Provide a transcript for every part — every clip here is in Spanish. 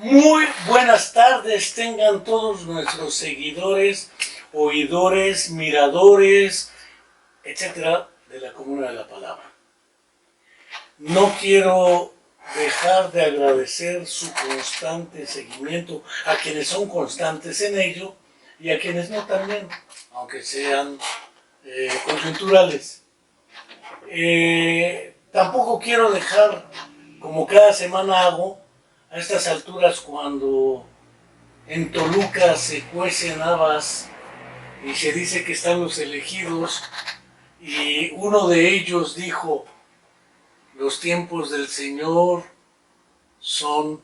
Muy buenas tardes tengan todos nuestros seguidores, oidores, miradores, etcétera, de la Comuna de la Palabra. No quiero dejar de agradecer su constante seguimiento a quienes son constantes en ello y a quienes no también, aunque sean coyunturales. Tampoco quiero dejar, como cada semana hago, a estas alturas cuando en Toluca se cuecen habas y se dice que están los elegidos y uno de ellos dijo: los tiempos del Señor son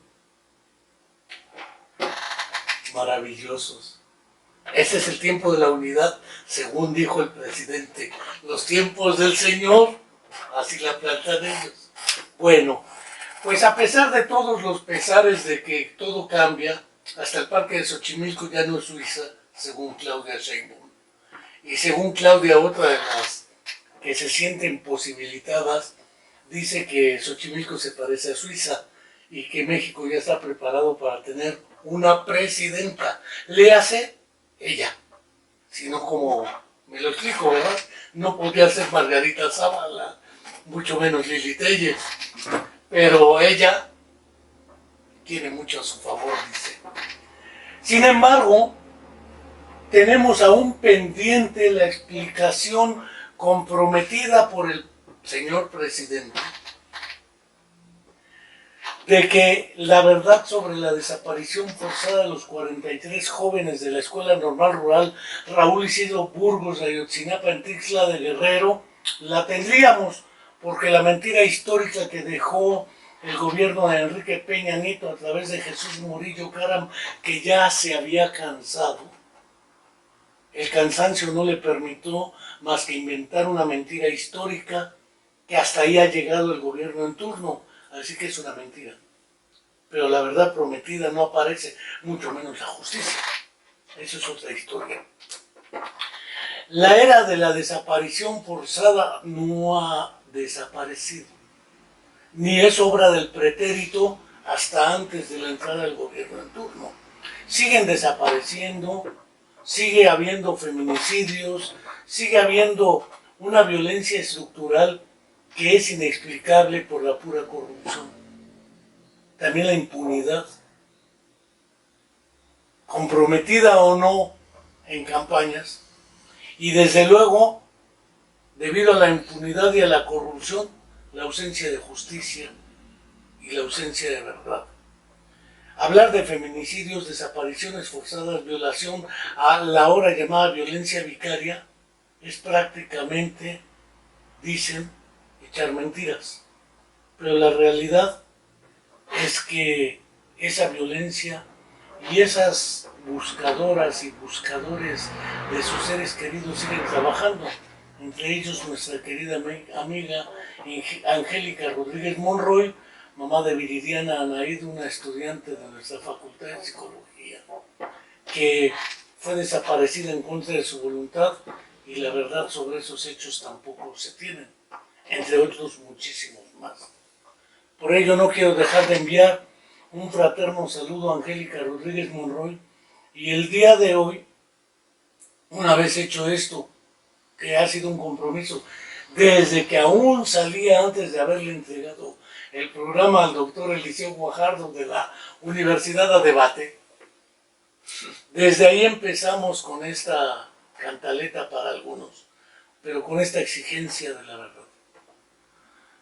maravillosos. Ese es el tiempo de la unidad, según dijo el presidente. Los tiempos del Señor, así la plantan ellos. Bueno, pues a pesar de todos los pesares de que todo cambia, hasta el Parque de Xochimilco ya no es Suiza, según Claudia Sheinbaum. Y según Claudia, otra de las que se sienten posibilitadas, dice que Xochimilco se parece a Suiza y que México ya está preparado para tener una presidenta. Léase ella, sino como me lo explico, ¿verdad? No podía ser Margarita Zavala, mucho menos Lili Telles, pero ella tiene mucho a su favor, dice. Sin embargo, tenemos aún pendiente la explicación comprometida por el señor presidente de que la verdad sobre la desaparición forzada de los 43 jóvenes de la Escuela Normal Rural Raúl Isidro Burgos de Ayotzinapa en Tixla de Guerrero la tendríamos, porque la mentira histórica que dejó el gobierno de Enrique Peña Nieto a través de Jesús Murillo Caram, que ya se había cansado, el cansancio no le permitió más que inventar una mentira histórica que hasta ahí ha llegado el gobierno en turno. Así que es una mentira. Pero la verdad prometida no aparece, mucho menos la justicia. Eso es otra historia. La era de la desaparición forzada no ha desaparecido. Ni es obra del pretérito hasta antes de la entrada del gobierno en turno. Siguen desapareciendo, sigue habiendo feminicidios, sigue habiendo una violencia estructural que es inexplicable por la pura corrupción. También la impunidad, comprometida o no en campañas, y desde luego, debido a la impunidad y a la corrupción, la ausencia de justicia y la ausencia de verdad. Hablar de feminicidios, desapariciones forzadas, violación a la ahora llamada violencia vicaria, es prácticamente, dicen, echar mentiras. Pero la realidad es que esa violencia y esas buscadoras y buscadores de sus seres queridos siguen trabajando. Entre ellos nuestra querida amiga Angélica Rodríguez Monroy, mamá de Viridiana Anaid, una estudiante de nuestra Facultad de Psicología, que fue desaparecida en contra de su voluntad, y la verdad sobre esos hechos tampoco se tienen, entre otros muchísimos más. Por ello no quiero dejar de enviar un fraterno saludo a Angélica Rodríguez Monroy, y el día de hoy, una vez hecho esto, que ha sido un compromiso, desde que aún salía antes de haberle entregado el programa al doctor Eliseo Guajardo de la Universidad a Debate, desde ahí empezamos con esta cantaleta para algunos, pero con esta exigencia de la verdad.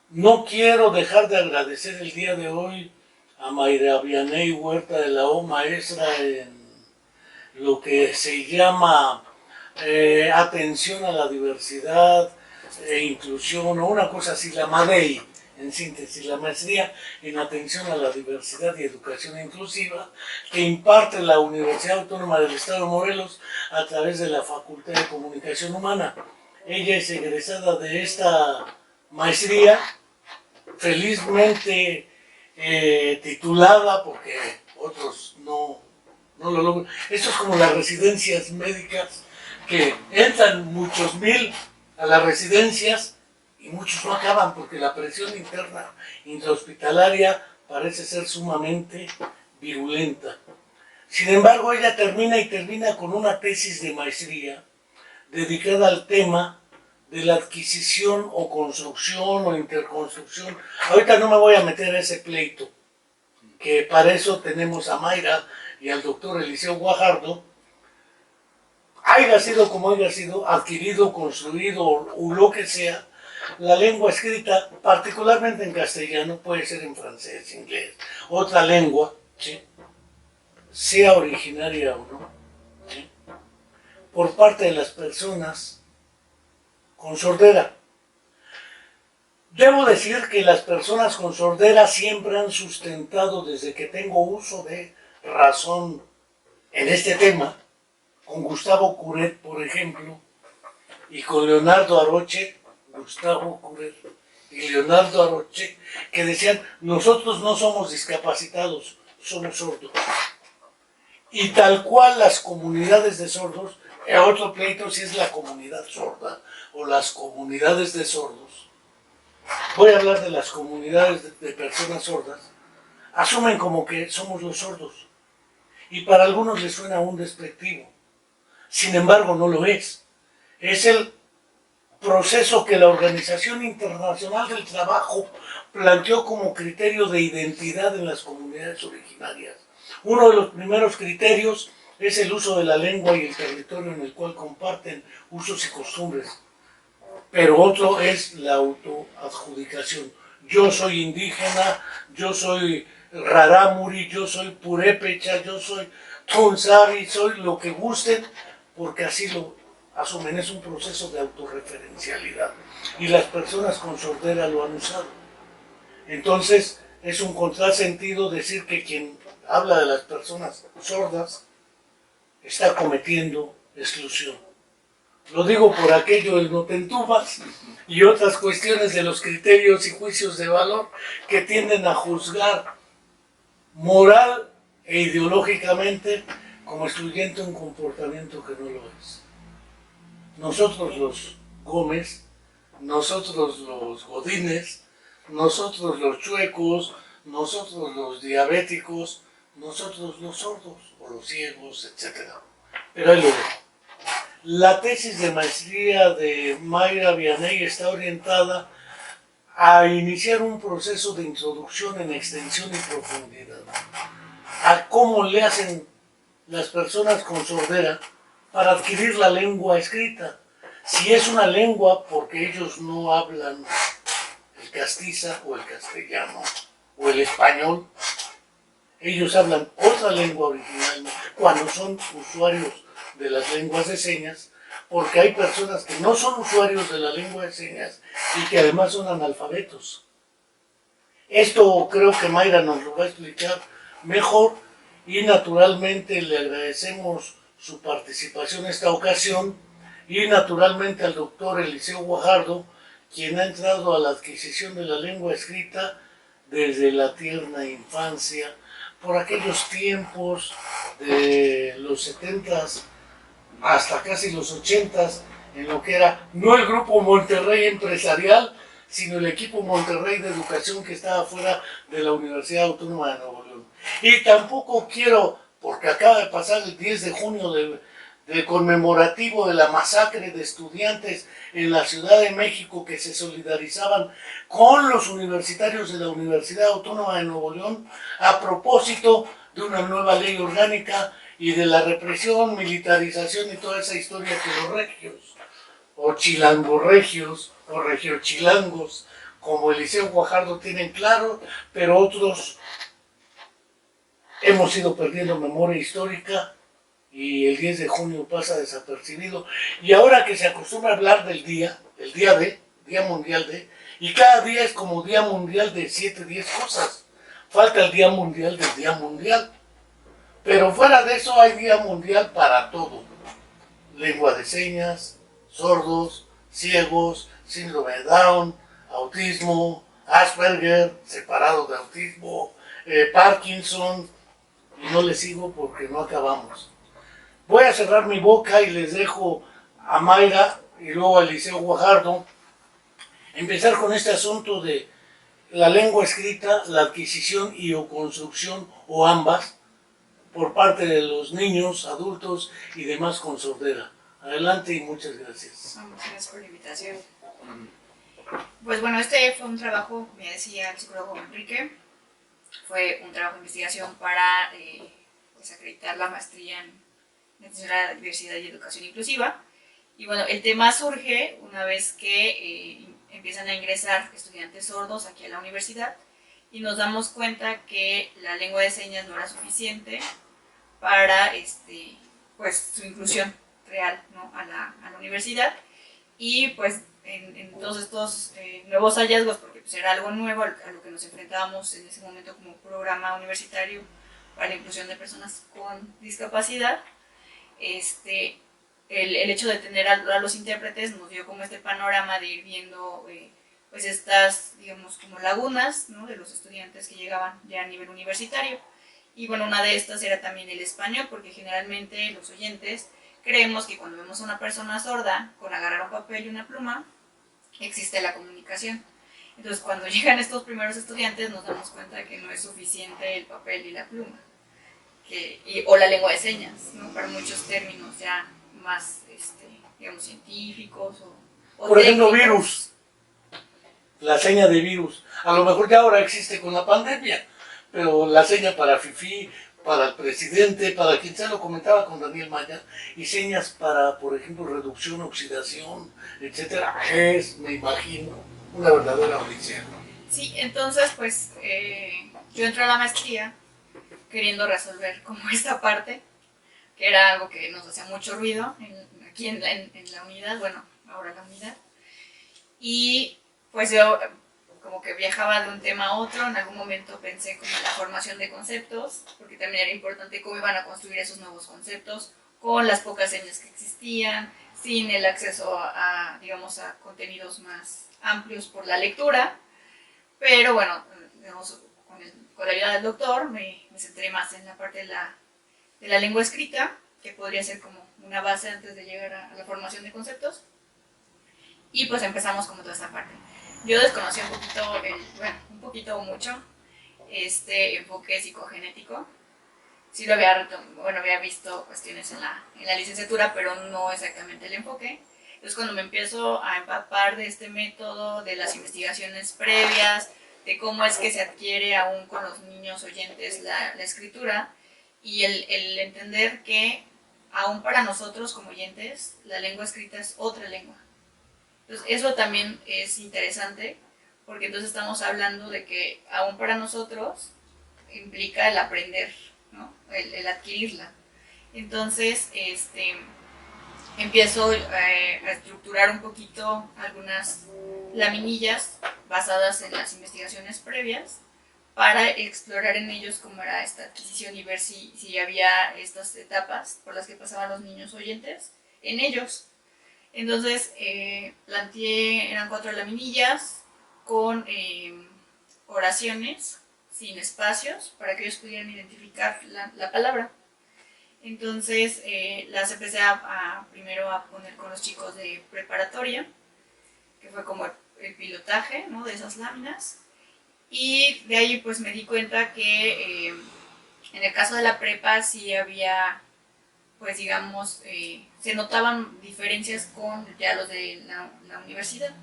No quiero dejar de agradecer el día de hoy a Mayra Vianey Huerta de la O, maestra en lo que se llama atención a la diversidad e inclusión, o una cosa así, la MADEI, en síntesis, la maestría en atención a la diversidad y educación inclusiva, que imparte la Universidad Autónoma del Estado de Morelos a través de la Facultad de Comunicación Humana. Ella es egresada de esta maestría, felizmente titulada, porque otros no lo logran. Esto es como las residencias médicas, que entran muchos mil a las residencias y muchos no acaban porque la presión interna intrahospitalaria parece ser sumamente virulenta. Sin embargo, ella termina con una tesis de maestría dedicada al tema de la adquisición o construcción o interconstrucción. Ahorita no me voy a meter a ese pleito, que para eso tenemos a Mayra y al doctor Eliseo Guajardo. Haya sido como haya sido, adquirido, construido o lo que sea, la lengua escrita, particularmente en castellano, puede ser en francés, inglés, otra lengua, ¿sí?, sea originaria o no, ¿sí?, por parte de las personas con sordera. Debo decir que las personas con sordera siempre han sustentado, desde que tengo uso de razón en este tema, con Gustavo Couret, por ejemplo, y con Leonardo Aroche, Gustavo Couret y Leonardo Aroche, que decían, nosotros no somos discapacitados, somos sordos. Y tal cual las comunidades de sordos, otro pleito si es la comunidad sorda o las comunidades de sordos. Voy a hablar de las comunidades de personas sordas. Asumen como que somos los sordos. Y para algunos les suena un despectivo. Sin embargo, no lo es. Es el proceso que la Organización Internacional del Trabajo planteó como criterio de identidad en las comunidades originarias. Uno de los primeros criterios es el uso de la lengua y el territorio en el cual comparten usos y costumbres. Pero otro es la autoadjudicación. Yo soy indígena, yo soy rarámuri, yo soy purépecha, yo soy tonsari, soy lo que gusten, porque así lo asumen. Es un proceso de autorreferencialidad. Y las personas con sordera lo han usado. Entonces, es un contrasentido decir que quien habla de las personas sordas está cometiendo exclusión. Lo digo por aquello del no te entubas y otras cuestiones de los criterios y juicios de valor que tienden a juzgar moral e ideológicamente como excluyente un comportamiento que no lo es. Nosotros los Gómez, nosotros los Godínez, nosotros los chuecos, nosotros los diabéticos, nosotros los sordos o los ciegos, etc. Pero ahí lo dejo. La tesis de maestría de Mayra Vianney está orientada a iniciar un proceso de introducción en extensión y profundidad, a cómo le hacen las personas con sordera para adquirir la lengua escrita. Si es una lengua porque ellos no hablan el castiza o el castellano o el español, ellos hablan otra lengua original cuando son usuarios de las lenguas de señas, porque hay personas que no son usuarios de la lengua de señas y que además son analfabetos. Esto creo que Mayra nos lo va a explicar mejor y naturalmente le agradecemos su participación en esta ocasión y naturalmente al doctor Eliseo Guajardo, quien ha entrado a la adquisición de la lengua escrita desde la tierna infancia, por aquellos tiempos de los 70s hasta casi los 80s, en lo que era no el grupo Monterrey empresarial, sino el equipo Monterrey de educación que estaba fuera de la Universidad Autónoma de Nuevo León. Y tampoco quiero, porque acaba de pasar el 10 de junio del conmemorativo de la masacre de estudiantes en la Ciudad de México que se solidarizaban con los universitarios de la Universidad Autónoma de Nuevo León a propósito de una nueva ley orgánica y de la represión, militarización y toda esa historia que los regios, o chilangorregios, o regiochilangos, como Eliseo Guajardo tienen claro, pero otros hemos ido perdiendo memoria histórica y el 10 de junio pasa desapercibido. Y ahora que se acostumbra a hablar del día, el Día Mundial de, y cada día es como Día Mundial de 7, 10 cosas. Falta el Día Mundial del Día Mundial. Pero fuera de eso hay Día Mundial para todo. Lengua de señas, sordos, ciegos, síndrome de Down, autismo, Asperger, separado de autismo, Parkinson, y no les sigo porque no acabamos. Voy a cerrar mi boca y les dejo a Mayra y luego a Eliseo Guajardo empezar con este asunto de la lengua escrita, la adquisición y o construcción, o ambas, por parte de los niños, adultos y demás con sordera. Adelante y muchas gracias. Muchas gracias por la invitación. Pues bueno, este fue un trabajo, me decía el psicólogo Enrique, fue un trabajo de investigación para pues acreditar la maestría en atención a la diversidad y educación inclusiva. Y bueno, el tema surge una vez que empiezan a ingresar estudiantes sordos aquí a la universidad y nos damos cuenta que la lengua de señas no era suficiente para pues, su inclusión real, ¿no? a la universidad. Y pues en todos estos nuevos hallazgos, porque pues era algo nuevo a lo que nos enfrentábamos en ese momento como programa universitario para la inclusión de personas con discapacidad, el hecho de tener a los intérpretes nos dio como este panorama de ir viendo pues estas, digamos, como lagunas, ¿no? de los estudiantes que llegaban ya a nivel universitario. Y bueno, una de estas era también el español, porque generalmente los oyentes creemos que cuando vemos a una persona sorda con agarrar un papel y una pluma, existe la comunicación. Entonces, cuando llegan estos primeros estudiantes, nos damos cuenta que no es suficiente el papel y la pluma, o la lengua de señas, ¿no? Para muchos términos ya más, digamos, científicos o por ejemplo, técnicos. virus, la seña de virus. A lo mejor ya ahora existe con la pandemia, pero la seña para FIFI, para el presidente, para quien sea, lo comentaba con Daniel Maya, y señas para, por ejemplo, reducción, oxidación, etcétera, es, me imagino, una verdadera odisea. Sí, entonces, pues, yo entré a la maestría queriendo resolver como esta parte, que era algo que nos hacía mucho ruido aquí en la unidad, bueno, ahora la unidad. Y pues yo como que viajaba de un tema a otro, en algún momento pensé como en la formación de conceptos, porque también era importante cómo iban a construir esos nuevos conceptos, con las pocas señas que existían, sin el acceso digamos, a contenidos más amplios por la lectura, pero bueno, digamos, con la ayuda del doctor me centré más en la parte de la lengua escrita, que podría ser como una base antes de llegar a la formación de conceptos, y pues empezamos como toda esta parte. Yo desconocí un poquito o mucho este enfoque psicogenético. Sí lo había visto cuestiones en la licenciatura, pero no exactamente el enfoque. Entonces cuando me empiezo a empapar de este método, de las investigaciones previas, de cómo es que se adquiere aún con los niños oyentes la escritura, y el entender que aún para nosotros como oyentes, la lengua escrita es otra lengua. Entonces eso también es interesante, porque entonces estamos hablando de que aún para nosotros implica el aprender, ¿no? el adquirirla. Entonces, empiezo a estructurar un poquito algunas laminillas basadas en las investigaciones previas para explorar en ellos cómo era esta adquisición y ver si había estas etapas por las que pasaban los niños oyentes en ellos. Entonces, planteé, eran 4 laminillas con oraciones sin espacios para que ellos pudieran identificar la palabra. Entonces las empecé primero a poner con los chicos de preparatoria, que fue como el pilotaje, ¿no? de esas láminas, y de ahí pues me di cuenta que en el caso de la prepa sí había, pues digamos, se notaban diferencias con ya los de la universidad.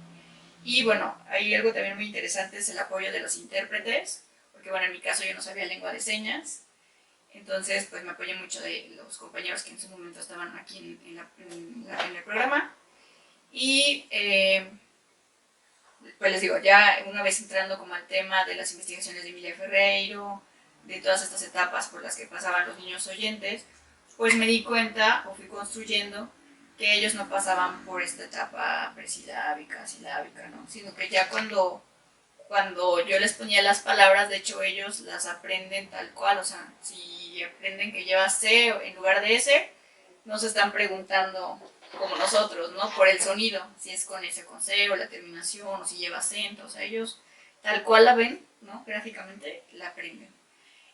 Y bueno, hay algo también muy interesante, es el apoyo de los intérpretes, porque bueno, en mi caso yo no sabía lengua de señas, entonces pues me apoyé mucho de los compañeros que en su momento estaban aquí en el programa. Y pues les digo, ya una vez entrando como al tema de las investigaciones de Emilia Ferreiro, de todas estas etapas por las que pasaban los niños oyentes, pues me di cuenta o fui construyendo que ellos no pasaban por esta etapa presilábica, silábica, ¿no? Sino que ya cuando yo les ponía las palabras, de hecho ellos las aprenden tal cual, o sea, si aprenden que lleva C en lugar de S, no se están preguntando como nosotros, ¿no? Por el sonido, si es con S con C o la terminación, o si lleva acento, o sea, ellos tal cual la ven, ¿no? Gráficamente la aprenden.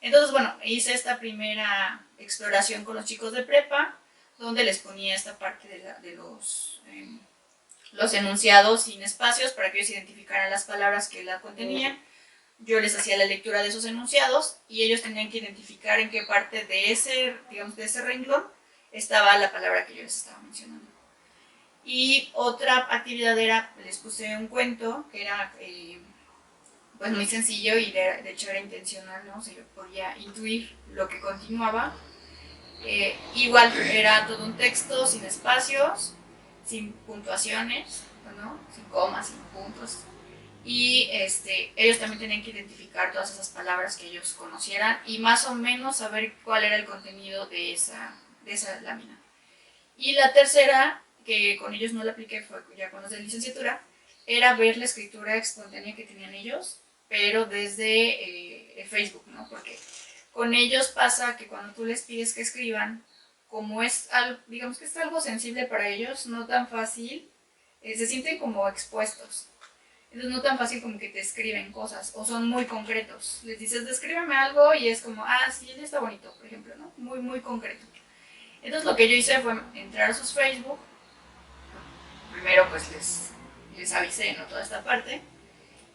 Entonces, bueno, hice esta primera exploración con los chicos de prepa, donde les ponía esta parte de los enunciados sin espacios para que ellos identificaran las palabras que la contenían. yo les hacía la lectura de esos enunciados y ellos tenían que identificar en qué parte de ese, digamos, de ese renglón estaba la palabra que yo les estaba mencionando. Y otra actividad era, les puse un cuento que era pues muy sencillo y de hecho era intencional, ¿no? O sea, yo podía intuir lo que continuaba. Igual era todo un texto sin espacios, sin puntuaciones, ¿no? Sin comas, sin puntos. Y ellos también tenían que identificar todas esas palabras que ellos conocieran y más o menos saber cuál era el contenido de esa lámina. Y la tercera, que con ellos no la apliqué, fue ya con los de licenciatura, era ver la escritura espontánea que tenían ellos, pero desde Facebook, ¿no? Porque con ellos pasa que cuando tú les pides que escriban, como es algo, digamos que es algo sensible para ellos, no tan fácil, se sienten como expuestos. Entonces no tan fácil como que te escriben cosas, o son muy concretos. Les dices, descríbeme algo y es como, ah, sí, él está bonito, por ejemplo, ¿no? Muy, muy concreto. Entonces lo que yo hice fue entrar a sus Facebook. Primero pues les avisé, ¿no? Toda esta parte.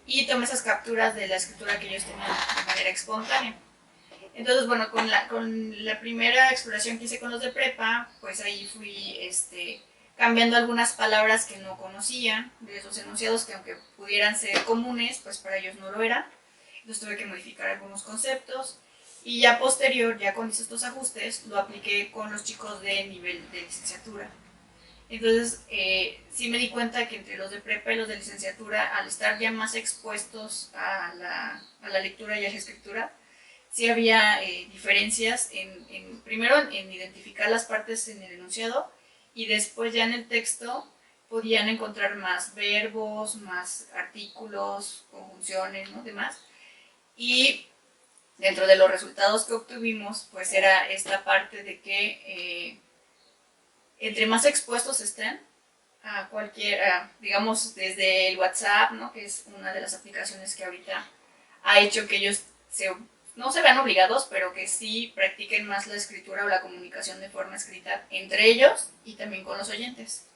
Y tomé esas capturas de la escritura que ellos tenían de manera espontánea. Entonces, bueno, con la primera exploración que hice con los de prepa, pues ahí fui cambiando algunas palabras que no conocían, de esos enunciados que aunque pudieran ser comunes, pues para ellos no lo eran. Entonces tuve que modificar algunos conceptos. Y ya posterior, ya con estos ajustes, lo apliqué con los chicos de nivel de licenciatura. Entonces, sí me di cuenta que entre los de prepa y los de licenciatura, al estar ya más expuestos a la lectura y a la escritura, sí había diferencias primero en identificar las partes en el enunciado y después ya en el texto podían encontrar más verbos, más artículos, conjunciones, ¿no? Demás. Y dentro de los resultados que obtuvimos, pues era esta parte de que entre más expuestos estén a cualquier, digamos, desde el WhatsApp, ¿no? Que es una de las aplicaciones que ahorita ha hecho que ellos no se vean obligados, pero que sí practiquen más la escritura o la comunicación de forma escrita entre ellos y también con los oyentes.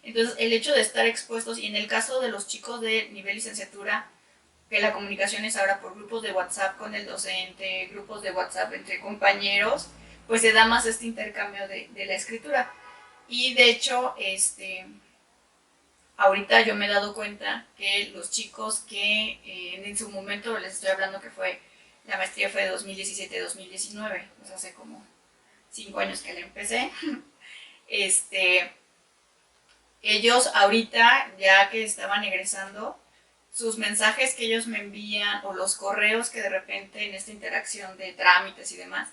Entonces, el hecho de estar expuestos, y en el caso de los chicos de nivel licenciatura, que la comunicación es ahora por grupos de WhatsApp con el docente, grupos de WhatsApp entre compañeros, pues se da más este intercambio de la escritura. Y de hecho, ahorita yo me he dado cuenta que los chicos que en su momento, les estoy hablando que la maestría fue de 2017-2019, pues hace como 5 años que la empecé, ellos ahorita, ya que estaban egresando, sus mensajes que ellos me envían o los correos que de repente en esta interacción de trámites y demás,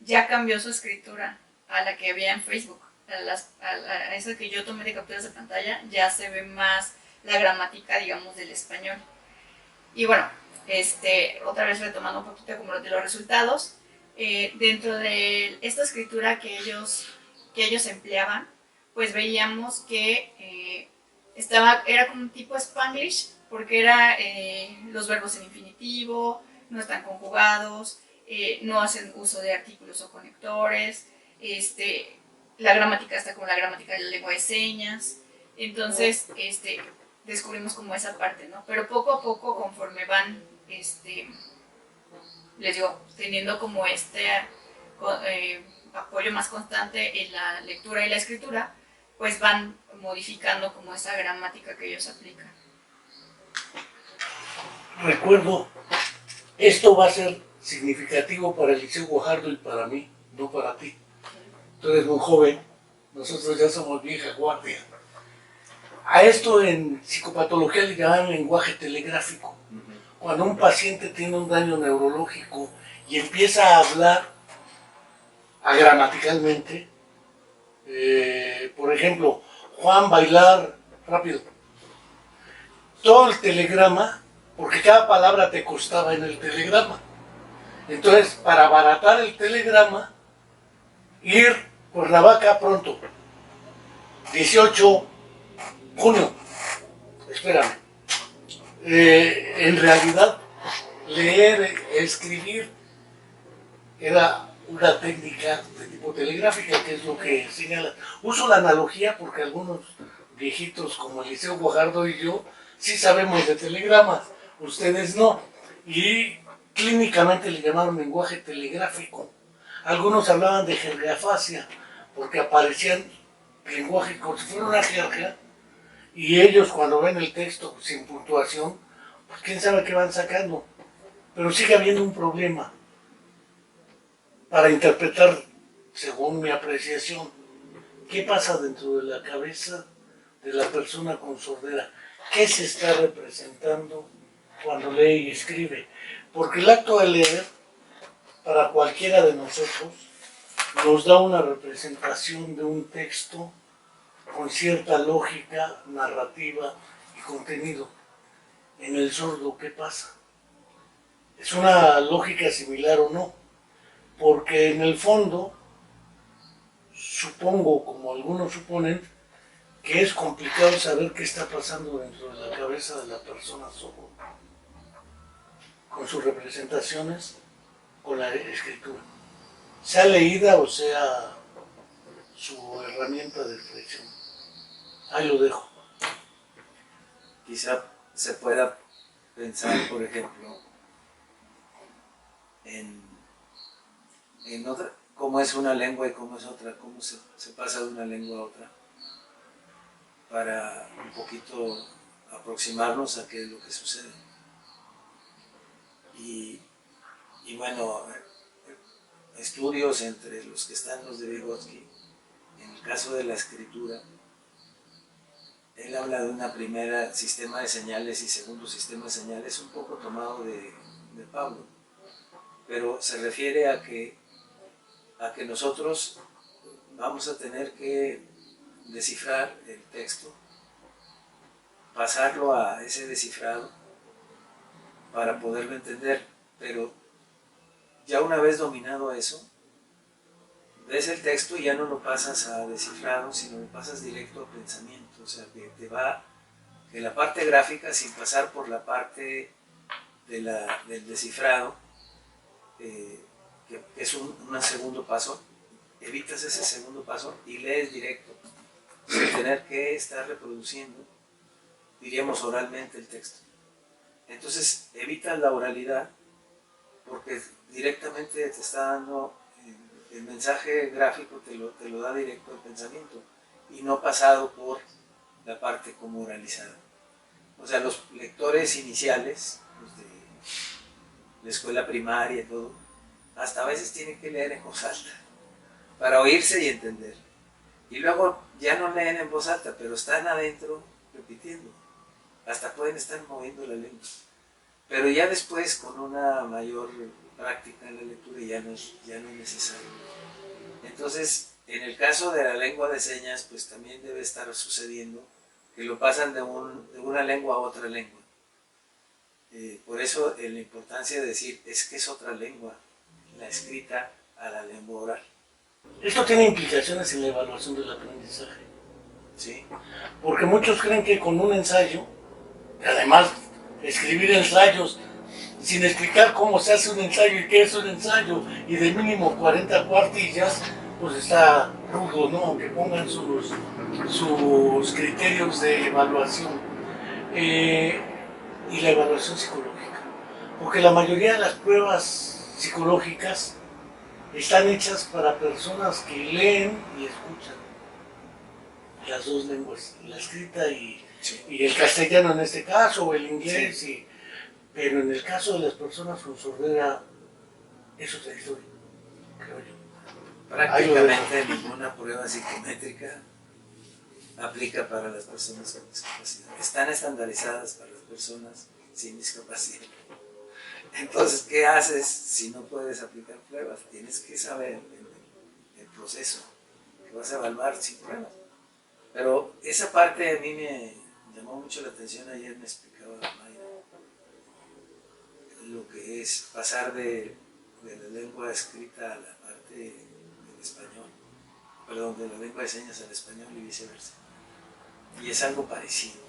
ya cambió su escritura a la que había en Facebook. A esa que yo tomé de capturas de pantalla, ya se ve más la gramática, digamos, del español. Y bueno, otra vez retomando un poquito como de los resultados, dentro de esta escritura que ellos empleaban, pues veíamos que era como un tipo Spanglish, porque era los verbos en infinitivo, no están conjugados, no hacen uso de artículos o conectores, la gramática está como la gramática de la lengua de señas. Entonces, descubrimos como esa parte, ¿no? Pero poco a poco, conforme van, les digo, teniendo como apoyo más constante en la lectura y la escritura, pues van modificando como esa gramática que ellos aplican. Recuerdo, esto va a ser significativo para el Liceo Guajardo y para mí, no para ti. Tú eres muy joven, nosotros ya somos vieja guardia. A esto en psicopatología le llaman lenguaje telegráfico. Cuando un paciente tiene un daño neurológico y empieza a hablar gramaticalmente, por ejemplo, Juan bailar rápido. Todo el telegrama, porque cada palabra te costaba en el telegrama. Entonces, para abaratar el telegrama, ir por la vaca pronto. 18 junio. Espérame. En realidad, leer, escribir, era una técnica de tipo telegráfica, que es lo que señala. Uso la analogía porque algunos viejitos como Eliseo Guajardo y yo sí sabemos de telegramas, ustedes no. y clínicamente le llamaron lenguaje telegráfico. Algunos hablaban de jergafasia, porque aparecían lenguaje como si fuera una jerga, y ellos cuando ven el texto sin puntuación, pues quién sabe qué van sacando. Pero sigue habiendo un problema para interpretar, según mi apreciación, qué pasa dentro de la cabeza de la persona con sordera, qué se está representando cuando lee y escribe. Porque el acto de leer, para cualquiera de nosotros, nos da una representación de un texto con cierta lógica, narrativa y contenido. En el sordo, ¿qué pasa? ¿Es una lógica similar o no? Porque en el fondo, supongo, como algunos suponen, que es complicado saber qué está pasando dentro de la cabeza de la persona sorda, con sus representaciones, con la escritura, sea leída o sea su herramienta de expresión. Ahí lo dejo. Quizá se pueda pensar, por ejemplo, en otra, cómo es una lengua y cómo es otra, cómo se pasa de una lengua a otra, para un poquito aproximarnos a qué es lo que sucede. Y bueno, estudios entre los que están los de Vygotsky, en el caso de la escritura, él habla de una primera sistema de señales y segundo sistema de señales, un poco tomado de Pablo, pero se refiere a que nosotros vamos a tener que descifrar el texto, pasarlo a ese descifrado para poderlo entender, pero ya una vez dominado eso, ves el texto y ya no lo pasas a descifrado, sino lo pasas directo a pensamiento, o sea, que la parte gráfica, sin pasar por la parte del descifrado, que es un segundo paso, evitas ese segundo paso y lees directo, sin tener que estar reproduciendo, diríamos oralmente, el texto. Entonces evitas la oralidad porque directamente te está dando el mensaje gráfico, te lo da directo al pensamiento y no pasado por la parte como oralizada. O sea, los lectores iniciales, los de la escuela primaria y todo, hasta a veces tienen que leer en voz alta para oírse y entender. Y luego ya no leen en voz alta, pero están adentro repitiendo. Hasta pueden estar moviendo la lengua. Pero ya después, con una mayor práctica en la lectura, ya no es necesario. Entonces, en el caso de la lengua de señas, pues también debe estar sucediendo que lo pasan de una lengua a otra lengua. Por eso la importancia de decir, es que es otra lengua, la escrita a la lengua oral. Esto tiene implicaciones en la evaluación del aprendizaje. ¿Sí? Porque muchos creen que con un ensayo, además escribir ensayos sin explicar cómo se hace un ensayo y qué es un ensayo, y de mínimo 40 cuartillas, pues está rudo, ¿no? Aunque pongan sus criterios de evaluación. Y la evaluación psicológica. Porque la mayoría de las pruebas psicológicas están hechas para personas que leen y escuchan las dos lenguas, la escrita y el castellano en este caso, o el inglés, sí. Pero en el caso de las personas con sordera, es otra historia, creo yo. Prácticamente ninguna prueba psicométrica aplica para las personas con discapacidad. Están estandarizadas para las personas sin discapacidad. Entonces, ¿qué haces si no puedes aplicar pruebas? Tienes que saber el proceso que vas a evaluar sin pruebas. Pero esa parte a mí me llamó mucho la atención. Ayer me explicaba Mayra lo que es pasar de la lengua escrita a la parte del español, perdón, de la lengua de señas al español y viceversa. Y es algo parecido.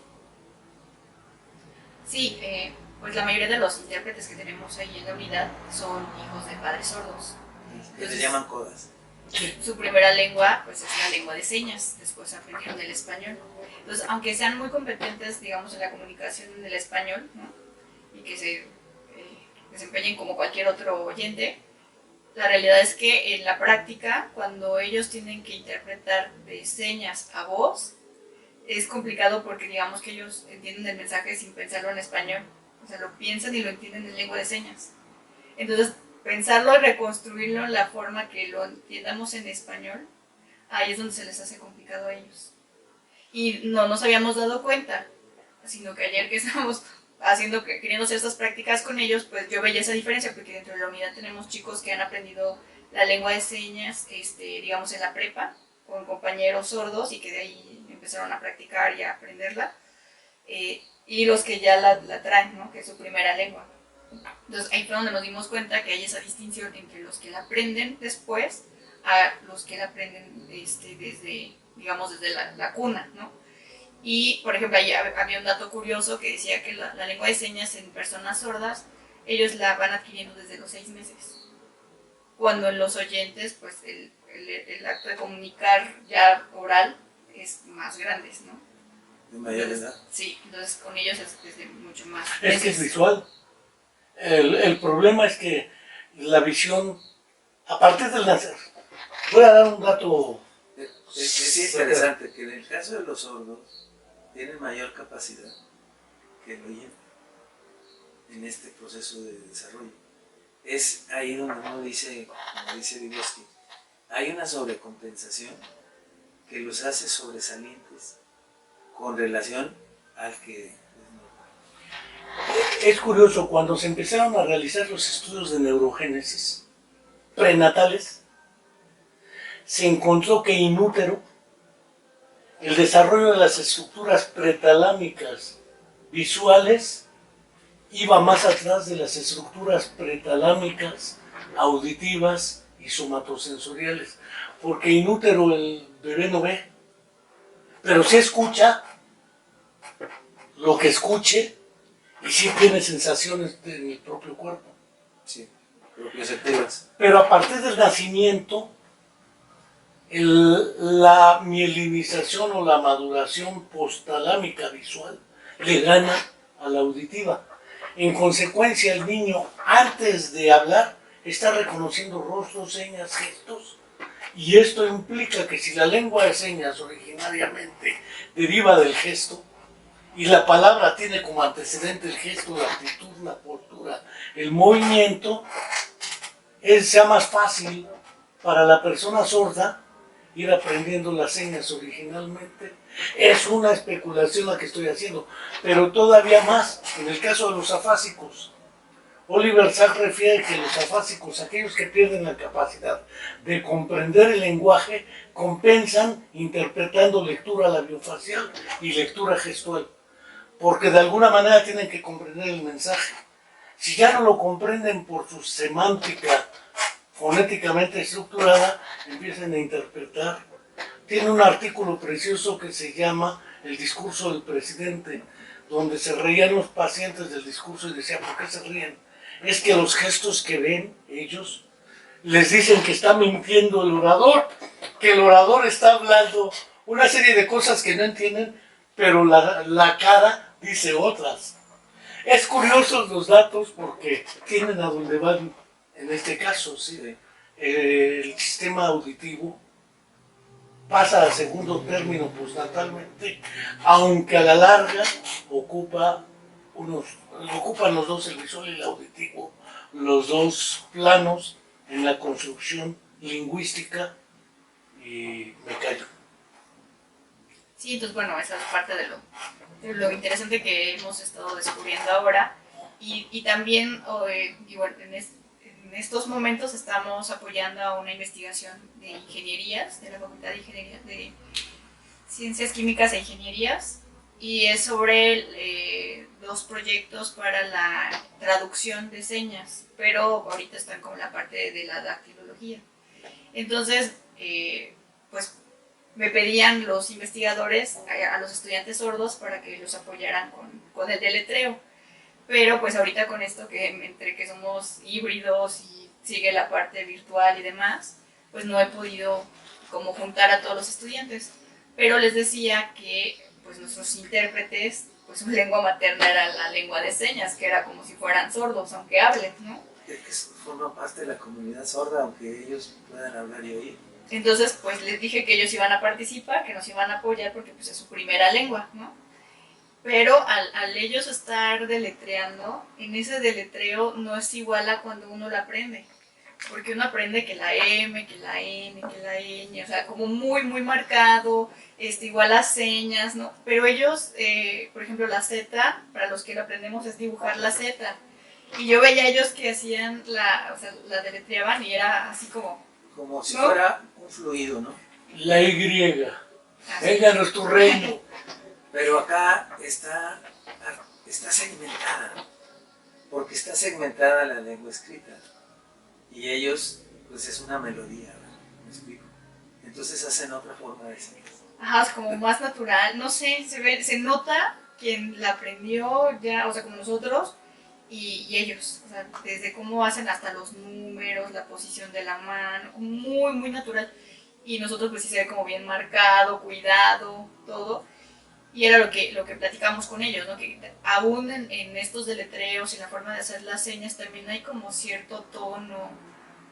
Sí, pues la mayoría de los intérpretes que tenemos ahí en la unidad son hijos de padres sordos. Que se llaman codas. Su primera lengua pues es la lengua de señas, después aprendieron el español. Entonces, aunque sean muy competentes, digamos, en la comunicación en el español, ¿no? Y que se desempeñen como cualquier otro oyente. La realidad es que en la práctica, cuando ellos tienen que interpretar de señas a voz, es complicado porque digamos que ellos entienden el mensaje sin pensarlo en español. O sea, lo piensan y lo entienden en lengua de señas. Entonces, pensarlo y reconstruirlo en la forma que lo entiendamos en español, ahí es donde se les hace complicado a ellos. Y no nos habíamos dado cuenta, sino que ayer que estábamos queriendo hacer estas prácticas con ellos, pues yo veía esa diferencia, porque dentro de la unidad tenemos chicos que han aprendido la lengua de señas, digamos en la prepa, con compañeros sordos y que de ahí empezaron a practicar y a aprenderla, y los que ya la traen, ¿no? Que es su primera lengua. Entonces ahí fue donde nos dimos cuenta que hay esa distinción entre los que la aprenden después a los que la aprenden desde, digamos, desde la cuna, ¿no? Y, por ejemplo, ahí había un dato curioso que decía que la lengua de señas en personas sordas, ellos la van adquiriendo desde los 6 meses. Cuando en los oyentes, pues el acto de comunicar ya oral es más grande, ¿no? ¿De mayor edad? Sí, entonces con ellos es desde mucho más. Es que es visual. El problema es que la visión, a partir del nacer, voy a dar un dato. Es interesante que en el caso de los sordos tienen mayor capacidad que el oyente en este proceso de desarrollo. Es ahí donde uno dice, como dice Vygotsky, hay una sobrecompensación que los hace sobresalientes con relación al que es normal. Es curioso, cuando se empezaron a realizar los estudios de neurogénesis prenatales, se encontró que in útero el desarrollo de las estructuras pretalámicas visuales iba más atrás de las estructuras pretalámicas auditivas y somatosensoriales, porque in útero el bebé no ve, pero sí escucha lo que escuche y sí tiene sensaciones en el propio cuerpo. Sí, propioceptivas. Pero a partir del nacimiento, la mielinización o la maduración postalámica visual le gana a la auditiva. En consecuencia, el niño, antes de hablar, está reconociendo rostros, señas, gestos, y esto implica que si la lengua de señas originariamente deriva del gesto, y la palabra tiene como antecedente el gesto, la actitud, la postura, el movimiento, sea más fácil para la persona sorda ir aprendiendo las señas originalmente. Es una especulación la que estoy haciendo, pero todavía más en el caso de los afásicos. Oliver Sacks refiere que los afásicos, aquellos que pierden la capacidad de comprender el lenguaje, compensan interpretando lectura labiofacial y lectura gestual, porque de alguna manera tienen que comprender el mensaje. Si ya no lo comprenden por su semántica fonéticamente estructurada, empiezan a interpretar. Tiene un artículo precioso que se llama El discurso del presidente, donde se reían los pacientes del discurso y decían, ¿por qué se ríen? Es que los gestos que ven ellos les dicen que está mintiendo el orador, que el orador está hablando una serie de cosas que no entienden, pero la cara dice otras. Es curioso los datos porque tienen a dónde van en este caso, ¿sí? El sistema auditivo pasa a segundo término postnatalmente, aunque a la larga ocupan los dos, el visual y el auditivo, los dos planos en la construcción lingüística, y me callo. Sí, entonces bueno, esa es parte de lo interesante que hemos estado descubriendo ahora, y también igual en estos momentos estamos apoyando a una investigación de ingenierías, de la Facultad de Ingeniería, de Ciencias Químicas e Ingenierías, y es sobre dos proyectos para la traducción de señas, pero ahorita están con la parte de la dactilología. Entonces, pues me pedían los investigadores a los estudiantes sordos para que los apoyaran con el deletreo. Pero pues ahorita con esto que entre que somos híbridos y sigue la parte virtual y demás, pues no he podido como juntar a todos los estudiantes. Pero les decía que pues nuestros intérpretes pues su lengua materna era la lengua de señas, que era como si fueran sordos, aunque hablen, ¿no? Es que forma parte de la comunidad sorda, aunque ellos puedan hablar y oír. Entonces, pues les dije que ellos iban a participar, que nos iban a apoyar porque pues es su primera lengua, ¿no? Pero al ellos estar deletreando, en ese deletreo no es igual a cuando uno la aprende. Porque uno aprende que la M, que la N, que la ñ, o sea, como muy, muy marcado, igual las señas, ¿no? Pero ellos, por ejemplo, la Z, para los que lo aprendemos, es dibujar la Z. Y yo veía a ellos que hacían o sea, la deletreaban y era así como... Como si ¿no? fuera un fluido, ¿no? La Y. Vénganos tu reino. Pero acá está segmentada, porque está segmentada la lengua escrita. Y ellos, pues es una melodía, ¿verdad? ¿Me explico? Entonces hacen otra forma de ser. Ajá, es como más natural, no sé, se nota quien la aprendió ya, o sea, como nosotros y ellos, o sea, desde cómo hacen hasta los números, la posición de la mano, muy, muy natural. Y nosotros pues sí se ve como bien marcado, cuidado, todo. Y era lo que platicamos con ellos, ¿no? Que aún en estos deletreos y la forma de hacer las señas también hay como cierto tono,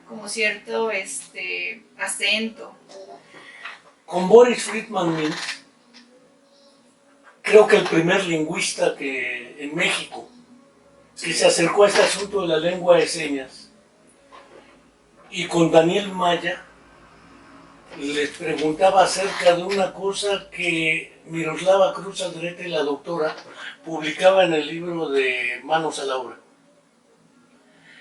como cierto acento. Con Boris Friedman Mintz, creo que el primer lingüista que en México que se acercó a este asunto de la lengua de señas, y con Daniel Maya les preguntaba acerca de una cosa que Miroslava Cruz Aldrete, la doctora, publicaba en el libro de Manos a la obra.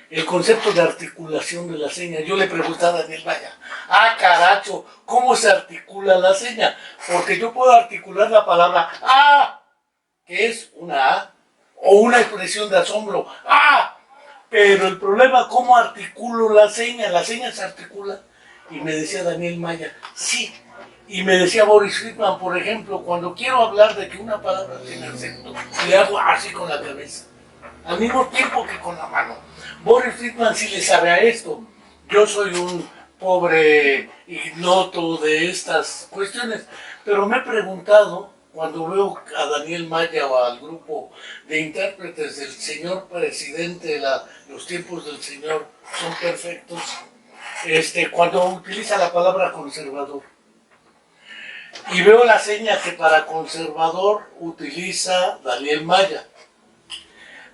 El concepto de articulación de la seña. Yo le preguntaba a Daniel Maya, caracho, ¿cómo se articula la seña? Porque yo puedo articular la palabra que es una A, o una expresión de asombro, pero el problema, ¿cómo articulo la seña? La seña se articula. Y me decía Daniel Maya, sí. Y me decía Boris Friedman, por ejemplo, cuando quiero hablar de que una palabra tiene acento, le hago así con la cabeza, al mismo tiempo que con la mano. Boris Friedman sí le sabe a esto. Yo soy un pobre ignoto de estas cuestiones, pero me he preguntado, cuando veo a Daniel Maya o al grupo de intérpretes del señor presidente, los tiempos del señor son perfectos, cuando utiliza la palabra conservador. Y veo la seña que para conservador utiliza Daniel Maya.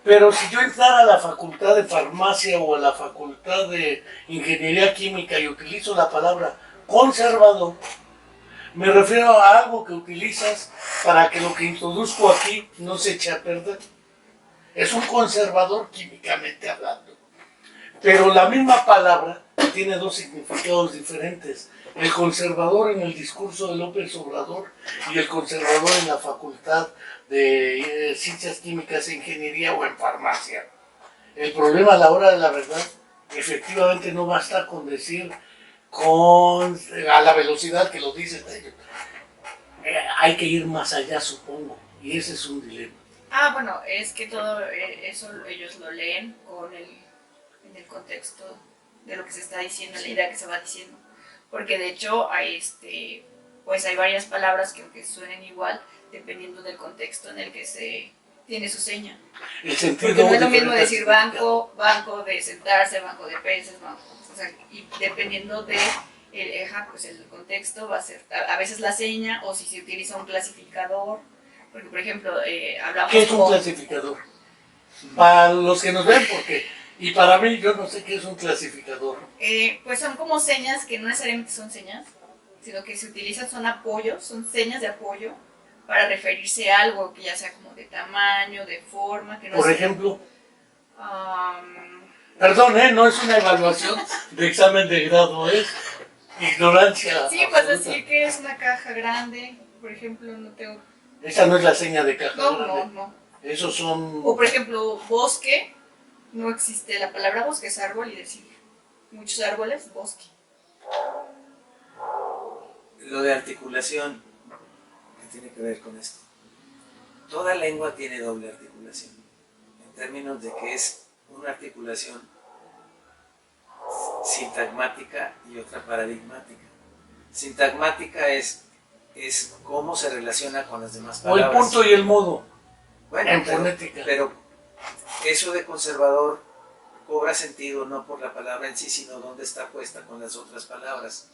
Pero si yo entrara a la facultad de farmacia o a la facultad de ingeniería química y utilizo la palabra conservador, me refiero a algo que utilizas para que lo que introduzco aquí no se eche a perder. Es un conservador químicamente hablando. Pero la misma palabra tiene dos significados diferentes. El conservador en el discurso de López Obrador y el conservador en la facultad de ciencias químicas e ingeniería o en farmacia. El problema a la hora de la verdad, efectivamente no basta con decir a la velocidad que lo dicen ellos. Hay que ir más allá, supongo, y ese es un dilema. Bueno, es que todo eso ellos lo leen en el contexto de lo que se está diciendo, la idea que se va diciendo. Porque de hecho pues hay varias palabras que aunque suenen igual, dependiendo del contexto en el que se tiene su seña. El sentido. Porque no es lo mismo decir banco de sentarse, banco de peces, banco, o sea, y dependiendo de pues el contexto va a ser a veces la seña, o si se utiliza un clasificador, porque por ejemplo hablamos. ¿Qué es un clasificador? Para los que nos ven, porque y para mí yo no sé qué es un clasificador. Pues son como señas que no necesariamente son señas, sino que se utilizan, son apoyos, son señas de apoyo para referirse a algo que ya sea como de tamaño, de forma, que no Por es, ejemplo, perdón, no es una evaluación de examen de grado, es ignorancia. Sí, pues decir que es una caja grande, por ejemplo, no tengo. Esa no es la seña de caja No, grande. no. Esos son. O por ejemplo, bosque, no existe la palabra bosque, es árbol y decir muchos árboles, bosque. Lo de articulación, que tiene que ver con esto. Toda lengua tiene doble articulación, en términos de que es una articulación sintagmática y otra paradigmática. Sintagmática es cómo se relaciona con las demás O el palabras. punto y el modo. Bueno, en fonética. pero eso de conservador cobra sentido no por la palabra en sí, sino dónde está puesta con las otras palabras.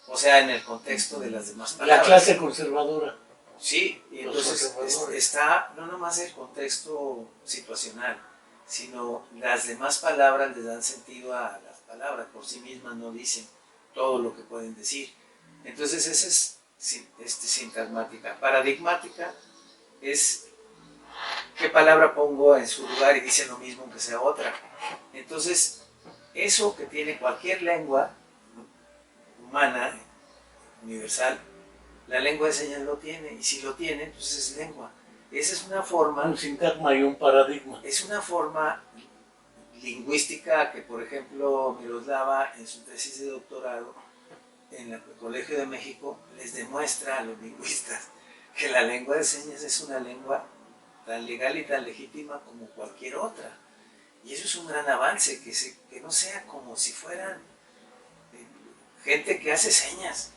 O sea, en el contexto de las demás palabras. La clase conservadora. Sí, y Los entonces conservadores. está no nomás el contexto situacional, sino las demás palabras le dan sentido a las palabras, por sí mismas no dicen todo lo que pueden decir. Entonces esa es sintagmática. Paradigmática es qué palabra pongo en su lugar y dice lo mismo aunque sea otra. Entonces, eso que tiene cualquier lengua humana, universal, la lengua de señas lo tiene, y si lo tiene, entonces es lengua. Esa es una forma... Un sintagma y un paradigma. Es una forma lingüística que, por ejemplo, Miroslava en su tesis de doctorado en el Colegio de México les demuestra a los lingüistas que la lengua de señas es una lengua tan legal y tan legítima como cualquier otra. Y eso es un gran avance, que no sea como si fueran gente que hace señas.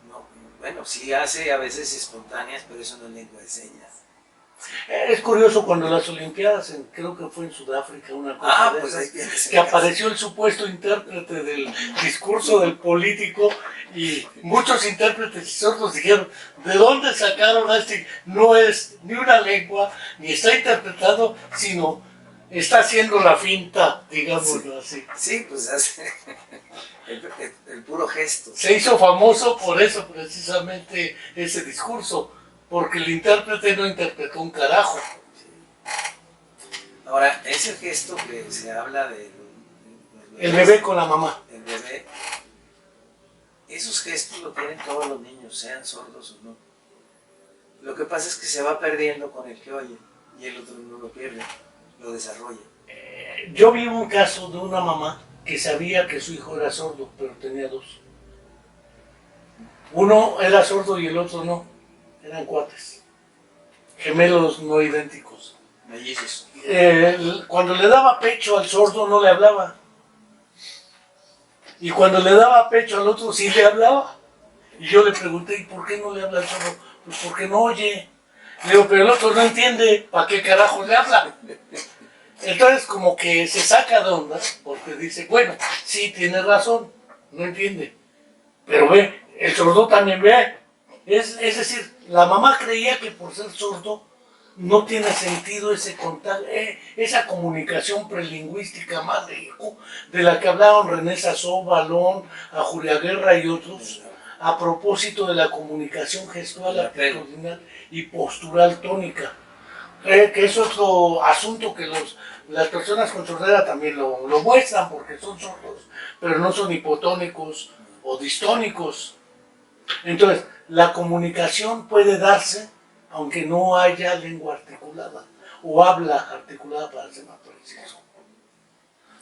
No, bueno, sí hace a veces espontáneas, pero eso no es lengua de señas. Es curioso cuando las Olimpiadas, creo que fue en Sudáfrica, una cosa de pues esas, ahí tienes que apareció el supuesto intérprete del discurso del político y muchos intérpretes sordos dijeron, ¿de dónde sacaron a este? No es ni una lengua, ni está interpretado, sino está haciendo la finta, digámoslo así. Sí, pues hace el puro gesto. Se hizo famoso por eso precisamente ese discurso, porque el intérprete no interpretó un carajo. Ahora, ese gesto que se habla de El bebé con la mamá. El bebé, esos gestos lo tienen todos los niños, sean sordos o no. Lo que pasa es que se va perdiendo con el que oye, y el otro no lo pierde, lo desarrolla. Yo vi un caso de una mamá que sabía que su hijo era sordo, pero tenía dos. Uno era sordo y el otro no. Eran cuates. Gemelos no idénticos. Mellizos. Cuando le daba pecho al sordo no le hablaba. Y cuando le daba pecho al otro sí le hablaba. Y yo le pregunté, ¿y por qué no le habla al sordo? Pues porque no oye. Le digo, pero el otro no entiende, ¿para qué carajo le habla? Entonces como que se saca de onda, porque dice, bueno, sí, tiene razón, no entiende. Pero ve, el sordo también ve. Es decir, la mamá creía que por ser sordo no tiene sentido ese contacto, esa comunicación prelingüística madre-hijo, de la que hablaban René Sassó, Balón, a Julia Guerra y otros, a propósito de la comunicación gestual, actitudinal y postural tónica. Que es otro asunto que las personas con sordera también lo muestran porque son sordos, pero no son hipotónicos o distónicos. Entonces, la comunicación puede darse aunque no haya lengua articulada o habla articulada para ser más preciso.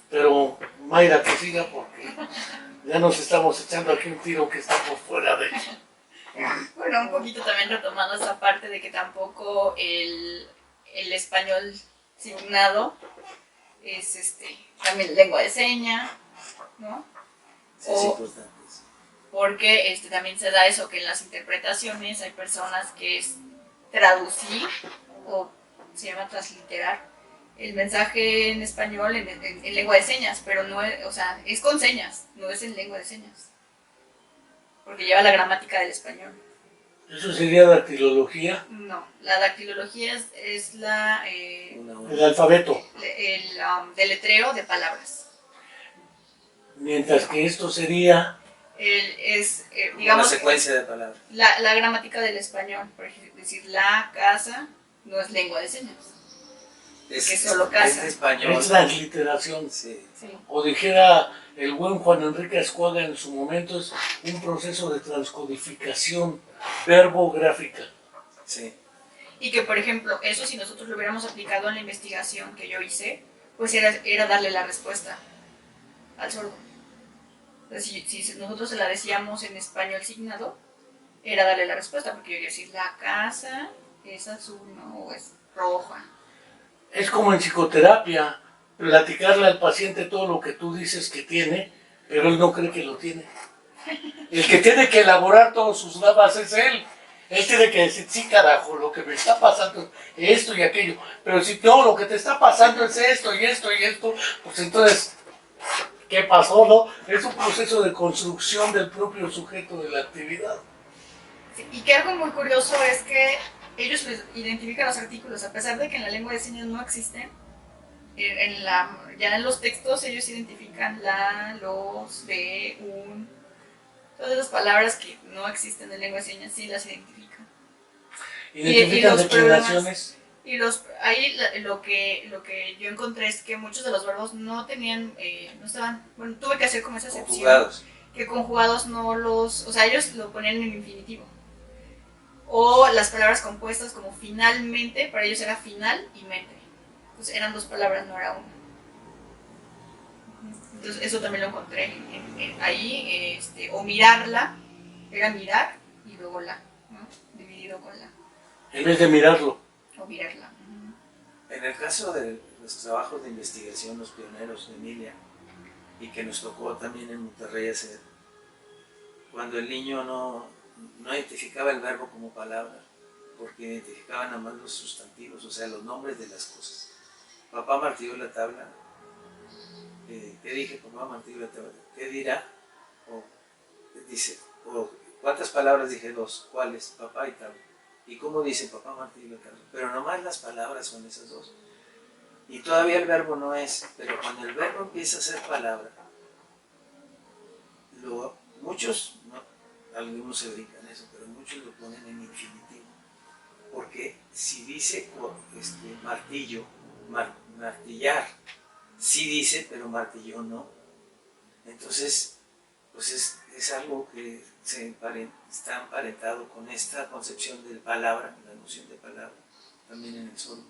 Pero Mayra, que siga porque ya nos estamos echando aquí un tiro que está por fuera de... Bueno, un poquito también retomando esa parte de que tampoco el español signado es también lengua de seña, ¿no? Sí, es importante. Porque también se da eso, que en las interpretaciones hay personas que es traducir, o se llama transliterar, el mensaje en español en lengua de señas, pero no es, o sea, es con señas, no es en lengua de señas, porque lleva la gramática del español. ¿Eso sería dactilología? No, la dactilología es la... el alfabeto. El deletreo de palabras. Mientras que esto sería... digamos, una secuencia de palabras. La gramática del español, por decir, la casa no es lengua de señas. Es solo casa. Es español. Es transliteración. Sí. Sí. O dijera el buen Juan Enrique Escuaga en su momento, es un proceso de transcodificación verbográfica. Sí. Y que, por ejemplo, eso si nosotros lo hubiéramos aplicado en la investigación que yo hice, pues era darle la respuesta al sordo. Entonces, si nosotros se la decíamos en español signado, era darle la respuesta, porque yo iba a decir, la casa es azul, ¿no? O es roja. Es como en psicoterapia, platicarle al paciente todo lo que tú dices que tiene, pero él no cree que lo tiene. El que tiene que elaborar todos sus navas es él. Él tiene que decir, sí, carajo, lo que me está pasando es esto y aquello. Pero si no, lo que te está pasando es esto y esto y esto, pues entonces, ¿qué pasó, no? Es un proceso de construcción del propio sujeto de la actividad. Sí, y que algo muy curioso es que ellos pues, identifican los artículos, a pesar de que en la lengua de señas no existen. Ya en los textos ellos identifican la, los, de, un. Todas esas palabras que no existen en lengua de señas sí las identifican. Identifican los declinaciones. Y ahí lo que yo encontré es que muchos de los verbos no tenían, no estaban, bueno, tuve que hacer como esa excepción. Conjugados. Que conjugados no los, o sea, ellos lo ponían en infinitivo. O las palabras compuestas como finalmente, para ellos era final y mente. Entonces eran dos palabras, no era una. Entonces eso también lo encontré ahí, o mirarla, era mirar y luego la, ¿no? Dividido con la. En vez de mirarlo. O mirarla. En el caso de los trabajos de investigación, los pioneros de Emilia, y que nos tocó también en Monterrey hacer, cuando el niño no identificaba el verbo como palabra, porque identificaba nada más los sustantivos, o sea, los nombres de las cosas. Papá martilló la tabla. ¿Qué dije? Papá martilló la tabla. ¿Qué dirá? O dice, ¿cuántas palabras dije? Dos. ¿Cuáles? Papá y tabla. ¿Y cómo dice papá martilló la tabla? Pero nomás las palabras son esas dos. Y todavía el verbo no es, pero cuando el verbo empieza a ser palabra, muchos, no, algunos se brincan eso, pero muchos lo ponen en infinitivo. Porque si dice martillo, martillar, sí dice, pero martilló no. Entonces, pues es algo que está emparentado con esta concepción de palabra, la noción de palabra, también en el sordo.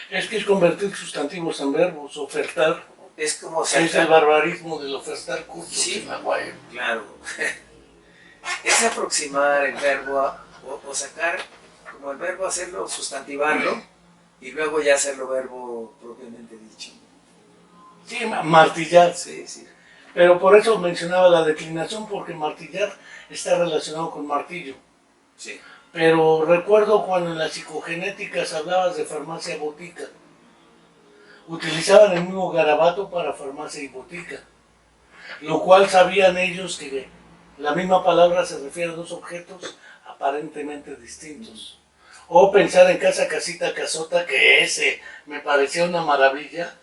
Es que es convertir sustantivos en verbos, ofertar. Es como es el barbarismo del ofertar cursos. Sí, en la guaya. Claro. Es aproximar el verbo o sacar como el verbo, hacerlo, sustantivarlo y luego ya hacerlo verbo propiamente dicho. Sí, martillar. Sí, sí. Pero por eso mencionaba la declinación, porque martillar está relacionado con martillo. Sí. Pero recuerdo cuando en las psicogenéticas hablabas de farmacia botica. Utilizaban el mismo garabato para farmacia y botica. Lo cual sabían ellos que la misma palabra se refiere a dos objetos aparentemente distintos. O pensar en casa, casita, casota, que ese me parecía una maravilla.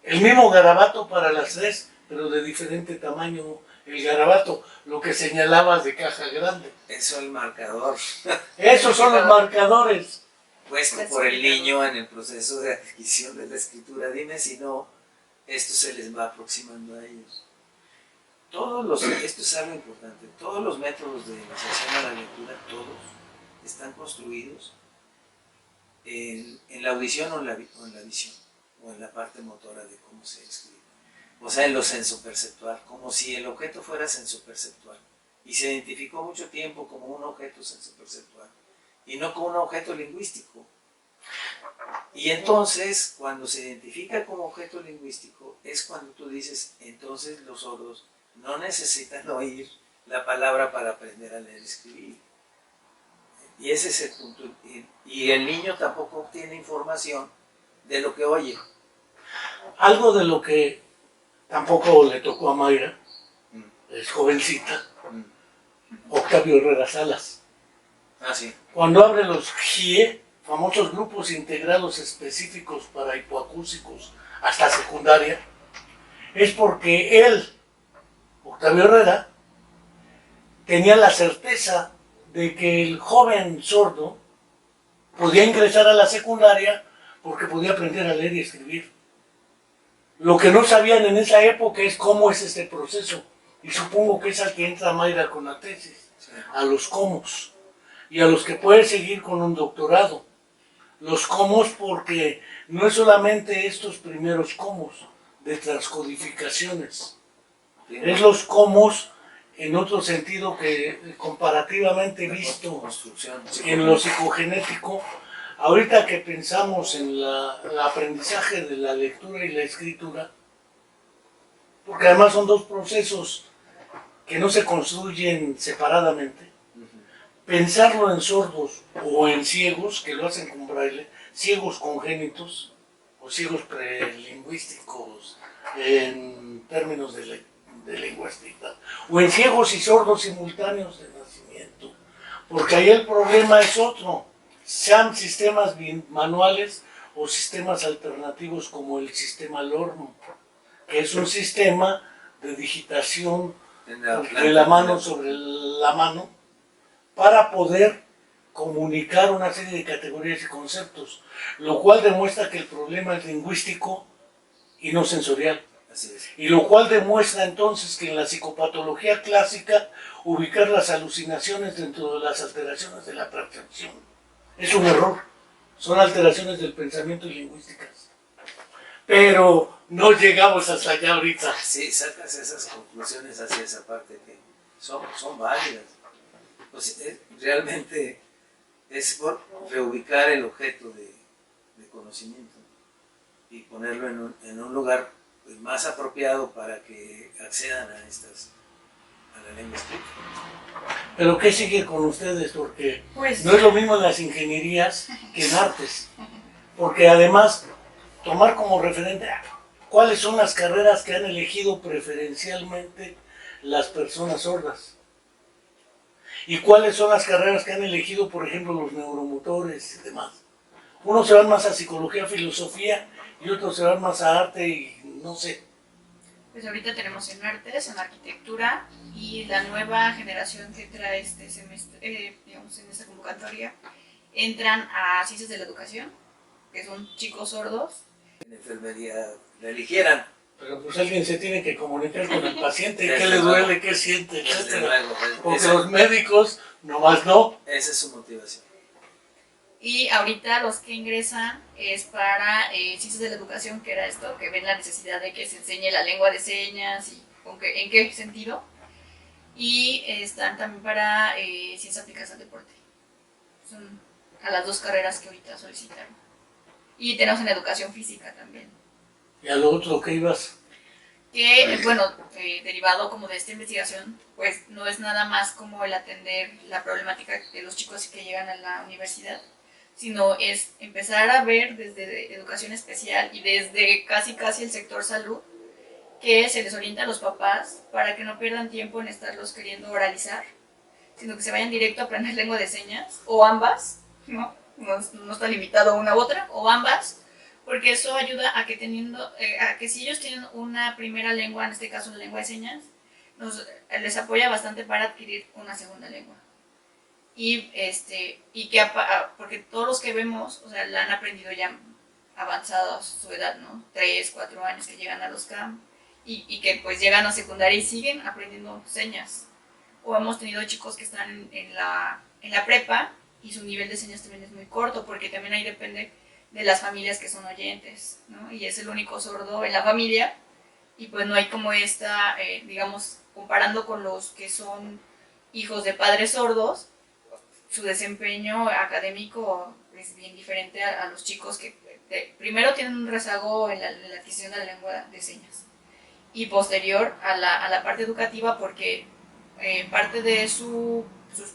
El mismo garabato para las tres, pero de diferente tamaño el garabato, lo que señalabas de caja grande. Eso es el marcador. Esos son los marcadores. Puesto por el niño en el proceso de adquisición de la escritura. Dime si no, esto se les va aproximando a ellos. Esto es algo importante, todos los métodos de iniciación a la lectura, todos, están construidos en la audición o en la visión, o en la parte motora de cómo se escribe. O sea, en lo sensoperceptual, como si el objeto fuera sensoperceptual. Y se identificó mucho tiempo como un objeto sensoperceptual, y no como un objeto lingüístico. Y entonces, cuando se identifica como objeto lingüístico, es cuando tú dices, entonces los sordos no necesitan oír la palabra para aprender a leer y escribir. Y ese es el punto. Y el niño tampoco obtiene información de lo que oye. Algo de lo que tampoco le tocó a Mayra, es jovencita, Octavio Herrera Salas. Ah, sí. Cuando abre los GIE, famosos grupos integrados específicos para hipoacúsicos hasta secundaria, es porque él, Octavio Herrera, tenía la certeza de que el joven sordo podía ingresar a la secundaria porque podía aprender a leer y escribir. Lo que no sabían en esa época es cómo es este proceso. Y supongo que es al que entra Mayra con la tesis, a los cómo. Y a los que puede seguir con un doctorado. Los cómo porque no es solamente estos primeros cómo de transcodificaciones. Es los cómo en otro sentido que comparativamente visto en lo psicogenético. Ahorita que pensamos en el aprendizaje de la lectura y la escritura, porque además son dos procesos que no se construyen separadamente, pensarlo en sordos o en ciegos, que lo hacen con braille, ciegos congénitos o ciegos prelingüísticos en términos de lingüística, o en ciegos y sordos simultáneos de nacimiento, porque ahí el problema es otro, sean sistemas manuales o sistemas alternativos como el sistema LORM, que es un sistema de digitación de la mano sobre la mano para poder comunicar una serie de categorías y conceptos, lo cual demuestra que el problema es lingüístico y no sensorial. Así es. Y lo cual demuestra entonces que en la psicopatología clásica ubicar las alucinaciones dentro de las alteraciones de la percepción es un error, son alteraciones del pensamiento y lingüísticas. Pero no llegamos hasta allá ahorita. Sí, sacas esas conclusiones hacia esa parte que son válidas. Pues realmente es por reubicar el objeto de conocimiento y ponerlo en un lugar más apropiado para que accedan a la lengua escrita. Pero ¿qué sigue con ustedes? Porque Pues, no es lo mismo en las ingenierías que en artes. Porque además, tomar como referente cuáles son las carreras que han elegido preferencialmente las personas sordas. Y cuáles son las carreras que han elegido, por ejemplo, los neuromotores y demás. Unos se van más a psicología, filosofía, y otros se van más a arte y no sé. pues ahorita tenemos en artes, en arquitectura, y la nueva generación que entra este semestre, digamos en esta convocatoria, entran a ciencias de la educación, que son chicos sordos. En enfermería la eligieran. Pero pues alguien se tiene que comunicar con el paciente, Desde qué le luego. duele, qué siente, Desde etcétera. luego, Porque esa- los médicos nomás no. esa es su motivación. Y ahorita los que ingresan es para ciencias de la educación, que era esto, que ven la necesidad de que se enseñe la lengua de señas y en qué sentido. Y están también para ciencias aplicadas al deporte. Son a las dos carreras que ahorita solicitaron. Y tenemos en educación física también. Y a lo otro que ibas. Que, bueno, derivado como de esta investigación, pues no es nada más como el atender la problemática de los chicos que llegan a la universidad, sino es empezar a ver desde educación especial y desde casi el sector salud, que se les orienta a los papás para que no pierdan tiempo en estarlos queriendo oralizar, sino que se vayan directo a aprender lengua de señas, o ambas, ¿no? No está limitado a una u otra, o ambas, porque eso ayuda a que a que si ellos tienen una primera lengua, en este caso la lengua de señas, les apoya bastante para adquirir una segunda lengua. Y porque todos los que vemos, o sea, la han aprendido ya avanzado a su edad, ¿no? 3, 4 años que llegan a los CAM y que pues llegan a secundaria y siguen aprendiendo señas. O hemos tenido chicos que están en la prepa y su nivel de señas también es muy corto, porque también ahí depende de las familias que son oyentes, ¿no? Y es el único sordo en la familia y pues no hay como esta, digamos, comparando con los que son hijos de padres sordos, su desempeño académico es bien diferente a los chicos que primero tienen un rezago en la adquisición de la lengua de señas y posterior a la parte educativa, porque parte de sus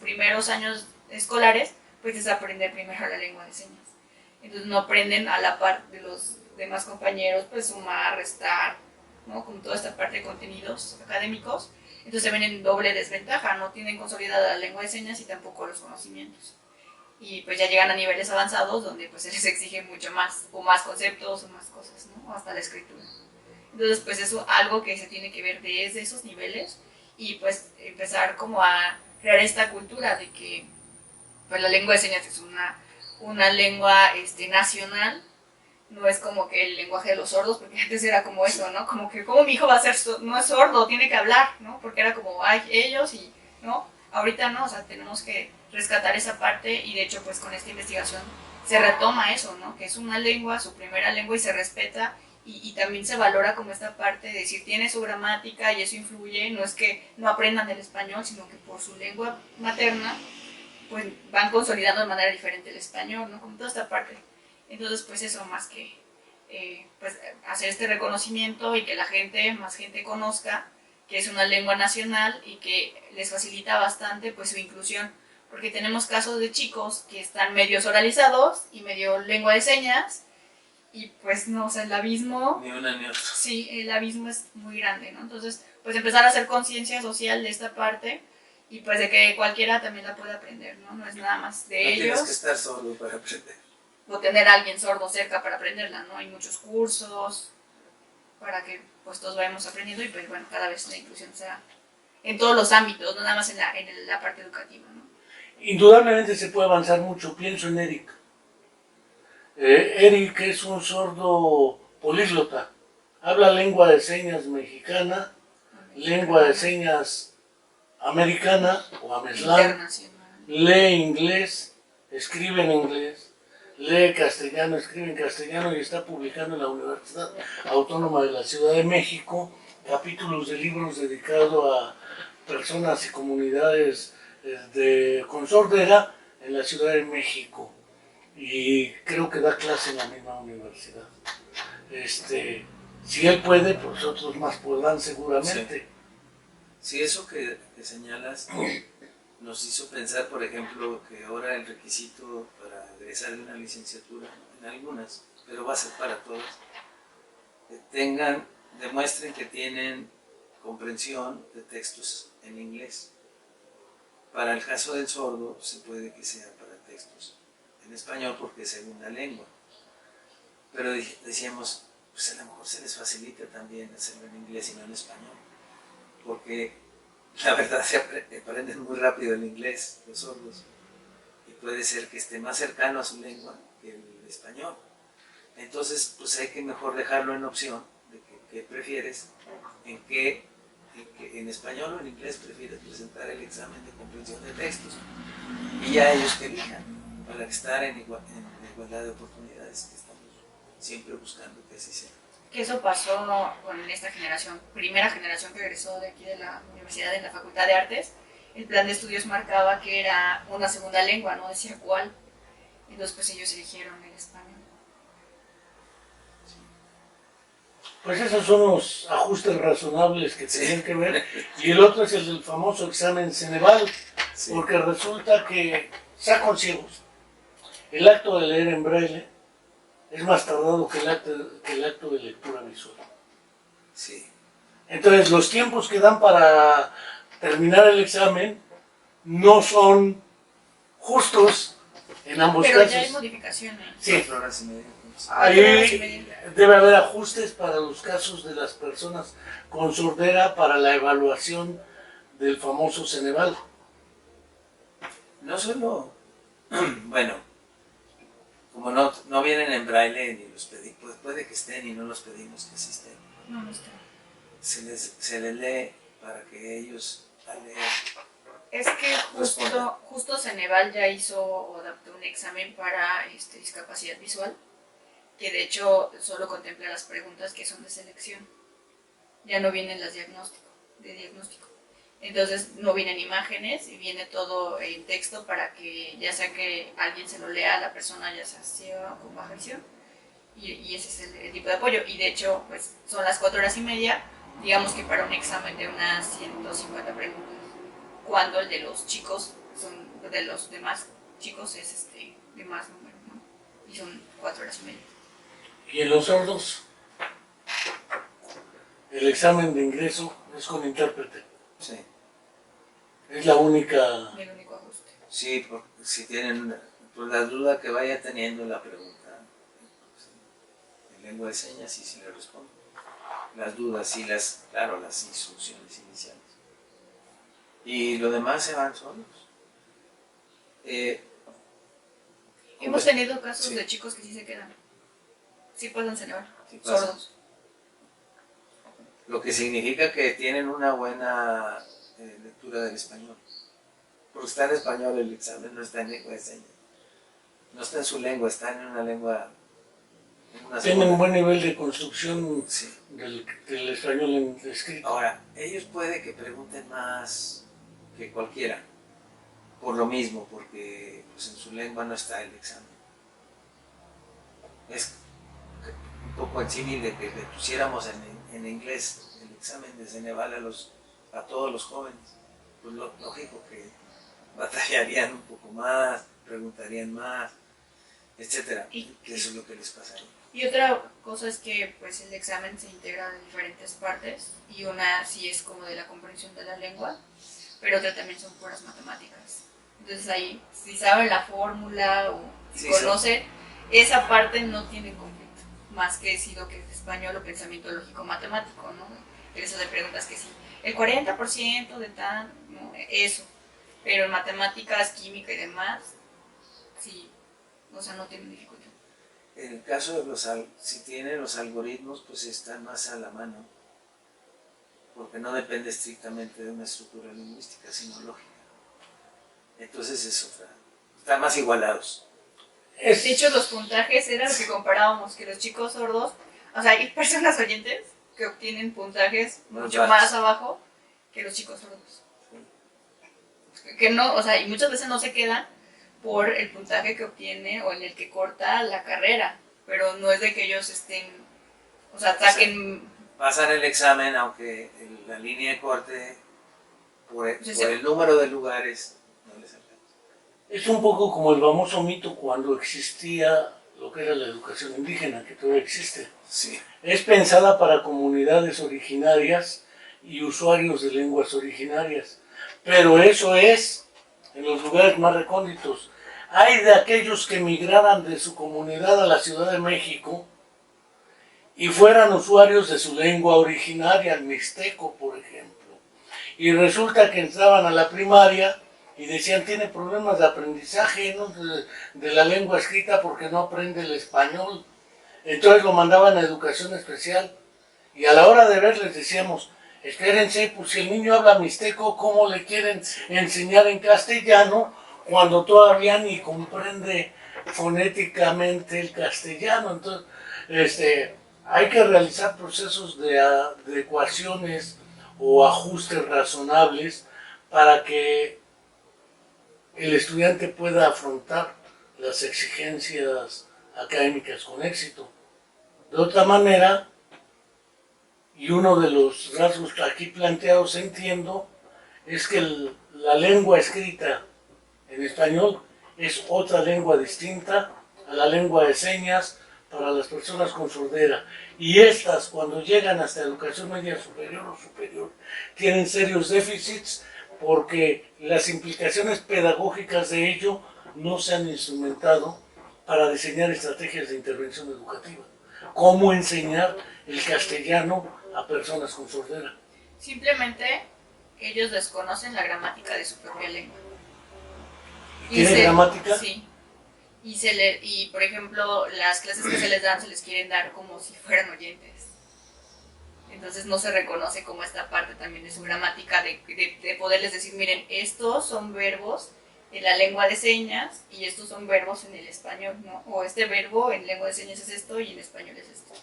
primeros años escolares pues es aprender primero la lengua de señas. Entonces no aprenden a la par de los demás compañeros, pues sumar, restar, ¿no? Con toda esta parte de contenidos académicos. Entonces se ven en doble desventaja, no tienen consolidada la lengua de señas y tampoco los conocimientos. Y pues ya llegan a niveles avanzados donde pues se les exige mucho más, o más conceptos, o más cosas, ¿no? O hasta la escritura. Entonces pues eso es algo que se tiene que ver desde esos niveles y pues empezar como a crear esta cultura de que pues la lengua de señas es una lengua nacional, no es como que el lenguaje de los sordos, porque antes era como eso, ¿no? Como que, ¿cómo mi hijo va a ser no es sordo, tiene que hablar, ¿no? Porque era como, ay, ellos y, ¿no? Ahorita no, o sea, tenemos que rescatar esa parte y de hecho, pues con esta investigación se retoma eso, ¿no? Que es una lengua, su primera lengua y se respeta y también se valora como esta parte de decir, tiene su gramática y eso influye, no es que no aprendan el español, sino que por su lengua materna pues van consolidando de manera diferente el español, ¿no? Como toda esta parte. Entonces, pues eso, más que pues hacer este reconocimiento y que más gente conozca que es una lengua nacional y que les facilita bastante pues su inclusión, porque tenemos casos de chicos que están medios oralizados y medio lengua de señas, y pues no, o sea, el abismo... Ni una ni otra. Sí, el abismo es muy grande, ¿no? Entonces, pues empezar a hacer conciencia social de esta parte, y pues de que cualquiera también la puede aprender, ¿no? No es nada más de No ellos. tienes que estar sordo para aprender. O tener a alguien sordo cerca para aprenderla, ¿no? Hay muchos cursos para que pues todos vayamos aprendiendo y pues bueno, cada vez la inclusión sea en todos los ámbitos, no nada más en la parte educativa, ¿no? Indudablemente se puede avanzar mucho. Pienso en Eric. Eric es un sordo políglota. Habla lengua de señas mexicana, lengua de señas americana o ameslán, Internacional. lee inglés, escribe en inglés, lee castellano, escribe en castellano y está publicando en la Universidad Autónoma de la Ciudad de México capítulos de libros dedicados a personas y comunidades con sordera en la Ciudad de México. Y creo que da clase en la misma universidad. Si él puede, pues otros más podrán seguramente. Sí, eso que señalas nos hizo pensar, por ejemplo, que ahora el requisito para egresar de una licenciatura, en algunas, pero va a ser para todas, demuestren que tienen comprensión de textos en inglés. Para el caso del sordo, se puede que sea para textos en español porque es segunda lengua. Pero decíamos, pues a lo mejor se les facilita también hacerlo en inglés y no en español. Porque la verdad se aprenden muy rápido el inglés, los sordos. Y puede ser que esté más cercano a su lengua que el español. Entonces, pues hay que mejor dejarlo en opción de qué prefieres, en español o en inglés prefieres presentar el examen de comprensión de textos. Y ya ellos que elijan, para estar en igualdad de oportunidades que estamos siempre buscando que así sea. Que eso pasó con esta generación, primera generación que egresó de aquí de la universidad, en la Facultad de Artes. El plan de estudios marcaba que era una segunda lengua, no decía cuál. Entonces pues ellos eligieron el español. Pues esos son los ajustes razonables que tienen que ver. Y el otro es el del famoso examen Ceneval, Sí. porque resulta que sacan ciegos. El acto de leer en braille es más tardado que el acto de lectura visual. Sí. Entonces los tiempos que dan para terminar el examen no son justos en ambos Pero casos. ya hay modificaciones. Sí. 4 horas y media. Ahí debe haber ajustes para los casos de las personas con sordera para la evaluación del famoso Ceneval. No solo, bueno, como no vienen en braille ni los pedimos, pues puede que estén y no los pedimos que sí estén. No, no está. Se les lee para que ellos al leer. Es que justo Ceneval ya hizo o adaptó un examen para discapacidad visual, que de hecho solo contempla las preguntas que son de selección. Ya no vienen las de diagnóstico. Entonces no vienen imágenes y viene todo en texto para que ya sea que alguien se lo lea a la persona, ya sea ciega o con baja visión. Y ese es el tipo de apoyo. Y de hecho, pues son las 4 horas y media, digamos que para un examen de unas 150 preguntas. Cuando el de los chicos, de los demás chicos es de más número, ¿no? Y son 4 horas y media. Y en los sordos, el examen de ingreso es con intérprete. Sí, Es la única... El único ajuste. sí, porque si tienen pues, la duda que vaya teniendo la pregunta, pues, en lengua de señas sí se le responde. Las dudas y las instrucciones iniciales. Y lo demás se van solos. Hemos tenido casos sí. de chicos que sí se quedan. Sí pasan Ceneval, Sí pasan. sordos. Lo que significa que tienen una buena lectura del español. Porque está en español el examen, no está en lengua de señas. No está en su lengua, está en una lengua... Tienen un buen nivel de construcción Sí. del español escrito. Ahora, ellos puede que pregunten más que cualquiera. Por lo mismo, porque pues, en su lengua no está el examen. Es un poco en símil de que le pusiéramos en inglés el examen de Ceneval a todos los jóvenes. Pues lógico que batallarían un poco más, preguntarían más, etcétera. Y- Que eso es lo que les pasaría. Y otra cosa es que pues el examen se integra de diferentes partes y una sí es como de la comprensión de la lengua, pero otra también son puras matemáticas. Entonces ahí, si saben la fórmula o si Sí, conocen, esa parte no tiene conflicto, más que si lo que es español o pensamiento lógico matemático, ¿no? Eso de preguntas que sí, el 40% de tal, ¿no? Eso. Pero en matemáticas, química y demás, sí, o sea, no tienen dificultad. En el caso de si tienen los algoritmos, pues están más a la mano, porque no depende estrictamente de una estructura lingüística, sino lógica. Entonces están más igualados. De hecho, los puntajes era lo que comparábamos, que los chicos sordos, o sea, hay personas oyentes que obtienen puntajes mucho más abajo que los chicos sordos. Que no, o sea, y muchas veces no se quedan por el puntaje que obtiene o en el que corta la carrera, pero no es de que ellos estén, o sea, saquen... Pasan el examen, aunque la línea de corte, por el número de lugares, no les alcanza. Es un poco como el famoso mito cuando existía lo que era la educación indígena, que todavía existe. Sí. Es pensada para comunidades originarias y usuarios de lenguas originarias, pero eso es en los lugares más recónditos. Hay de aquellos que migraran de su comunidad a la Ciudad de México y fueran usuarios de su lengua originaria, el mixteco, por ejemplo. Y resulta que entraban a la primaria y decían, tiene problemas de aprendizaje, ¿no? de la lengua escrita porque no aprende el español. Entonces lo mandaban a educación especial. Y a la hora de ver les decíamos, espérense, pues si el niño habla mixteco, ¿cómo le quieren enseñar en castellano cuando todavía ni comprende fonéticamente el castellano? Entonces, hay que realizar procesos de adecuaciones o ajustes razonables para que el estudiante pueda afrontar las exigencias académicas con éxito. De otra manera, y uno de los rasgos aquí planteados, entiendo, es que la lengua escrita en español es otra lengua distinta a la lengua de señas para las personas con sordera. Y estas, cuando llegan hasta educación media superior o superior, tienen serios déficits porque las implicaciones pedagógicas de ello no se han instrumentado para diseñar estrategias de intervención educativa. ¿Cómo enseñar el castellano a personas con sordera? Simplemente ellos desconocen la gramática de su propia lengua. ¿Tiene gramática? Sí. Y por ejemplo, las clases que se les dan, se les quieren dar como si fueran oyentes. Entonces no se reconoce como esta parte también de su gramática, de poderles decir, miren, estos son verbos en la lengua de señas y estos son verbos en el español, ¿no? O este verbo en lengua de señas es esto y en español es esto.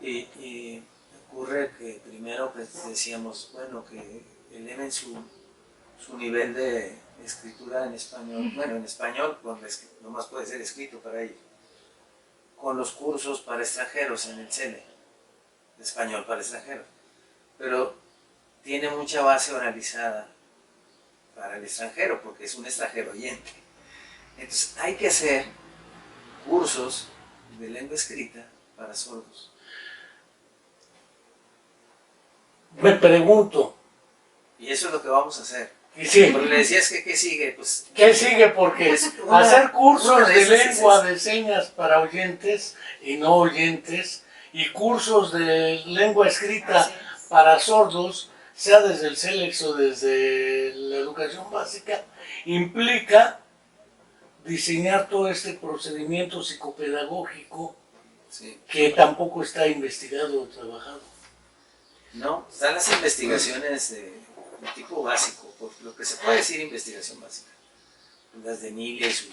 Y ocurre que primero pues decíamos, bueno, que eleven su nivel de escritura en español, bueno, en español, nomás puede ser escrito para ellos, con los cursos para extranjeros en el CELE, de español para extranjeros, pero tiene mucha base oralizada para el extranjero, porque es un extranjero oyente. Entonces hay que hacer cursos de lengua escrita para sordos. Me pregunto. Y eso es lo que vamos a hacer. Y sí, Porque le decías que ¿qué sigue? Pues, ¿qué sigue? Porque pues hacer cursos de lengua es de señas para oyentes y no oyentes y cursos de lengua escrita para sordos, sea desde el CELEX o desde la educación básica, implica diseñar todo este procedimiento psicopedagógico que tampoco está investigado o trabajado. No, están las investigaciones de tipo básico, por lo que se puede decir investigación básica. Las de Emilia y sus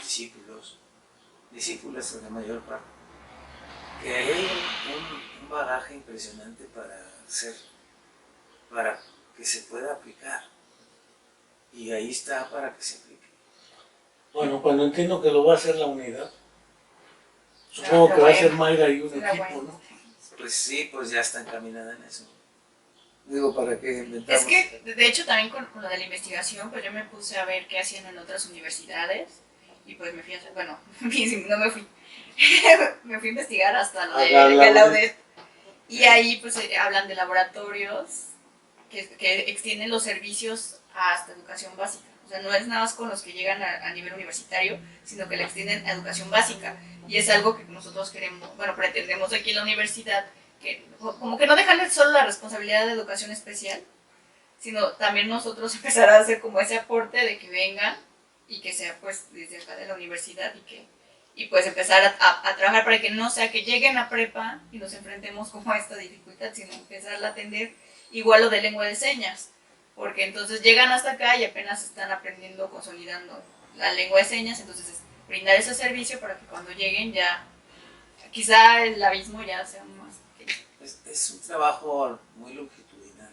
discípulas en la mayor parte. Que hay un bagaje impresionante para que se pueda aplicar. Y ahí está para que se aplique. Bueno, cuando entiendo que lo va a hacer la unidad, supongo que va a ser Mayra y un equipo, ¿no? Pues sí, pues ya está encaminada en eso. Digo, ¿para qué inventamos? Es que, de hecho, también con lo de la investigación, pues yo me puse a ver qué hacían en otras universidades y pues me fui a hacer, bueno, no me fui, me fui a investigar hasta lo de la UDET. Y ahí pues hablan de laboratorios que extienden los servicios hasta educación básica. O sea, no es nada más con los que llegan a nivel universitario, sino que le extienden a educación básica. Y es algo que nosotros queremos, bueno, pretendemos aquí en la universidad, que como que no dejarles solo la responsabilidad de educación especial, sino también nosotros empezar a hacer como ese aporte de que vengan y que sea pues desde acá de la universidad y pues empezar a trabajar para que no sea que lleguen a prepa y nos enfrentemos como a esta dificultad, sino empezar a atender igual lo de lengua de señas, porque entonces llegan hasta acá y apenas están aprendiendo, consolidando la lengua de señas, entonces es brindar ese servicio para que cuando lleguen ya, quizá el abismo ya sea más pequeño. Es un trabajo muy longitudinal.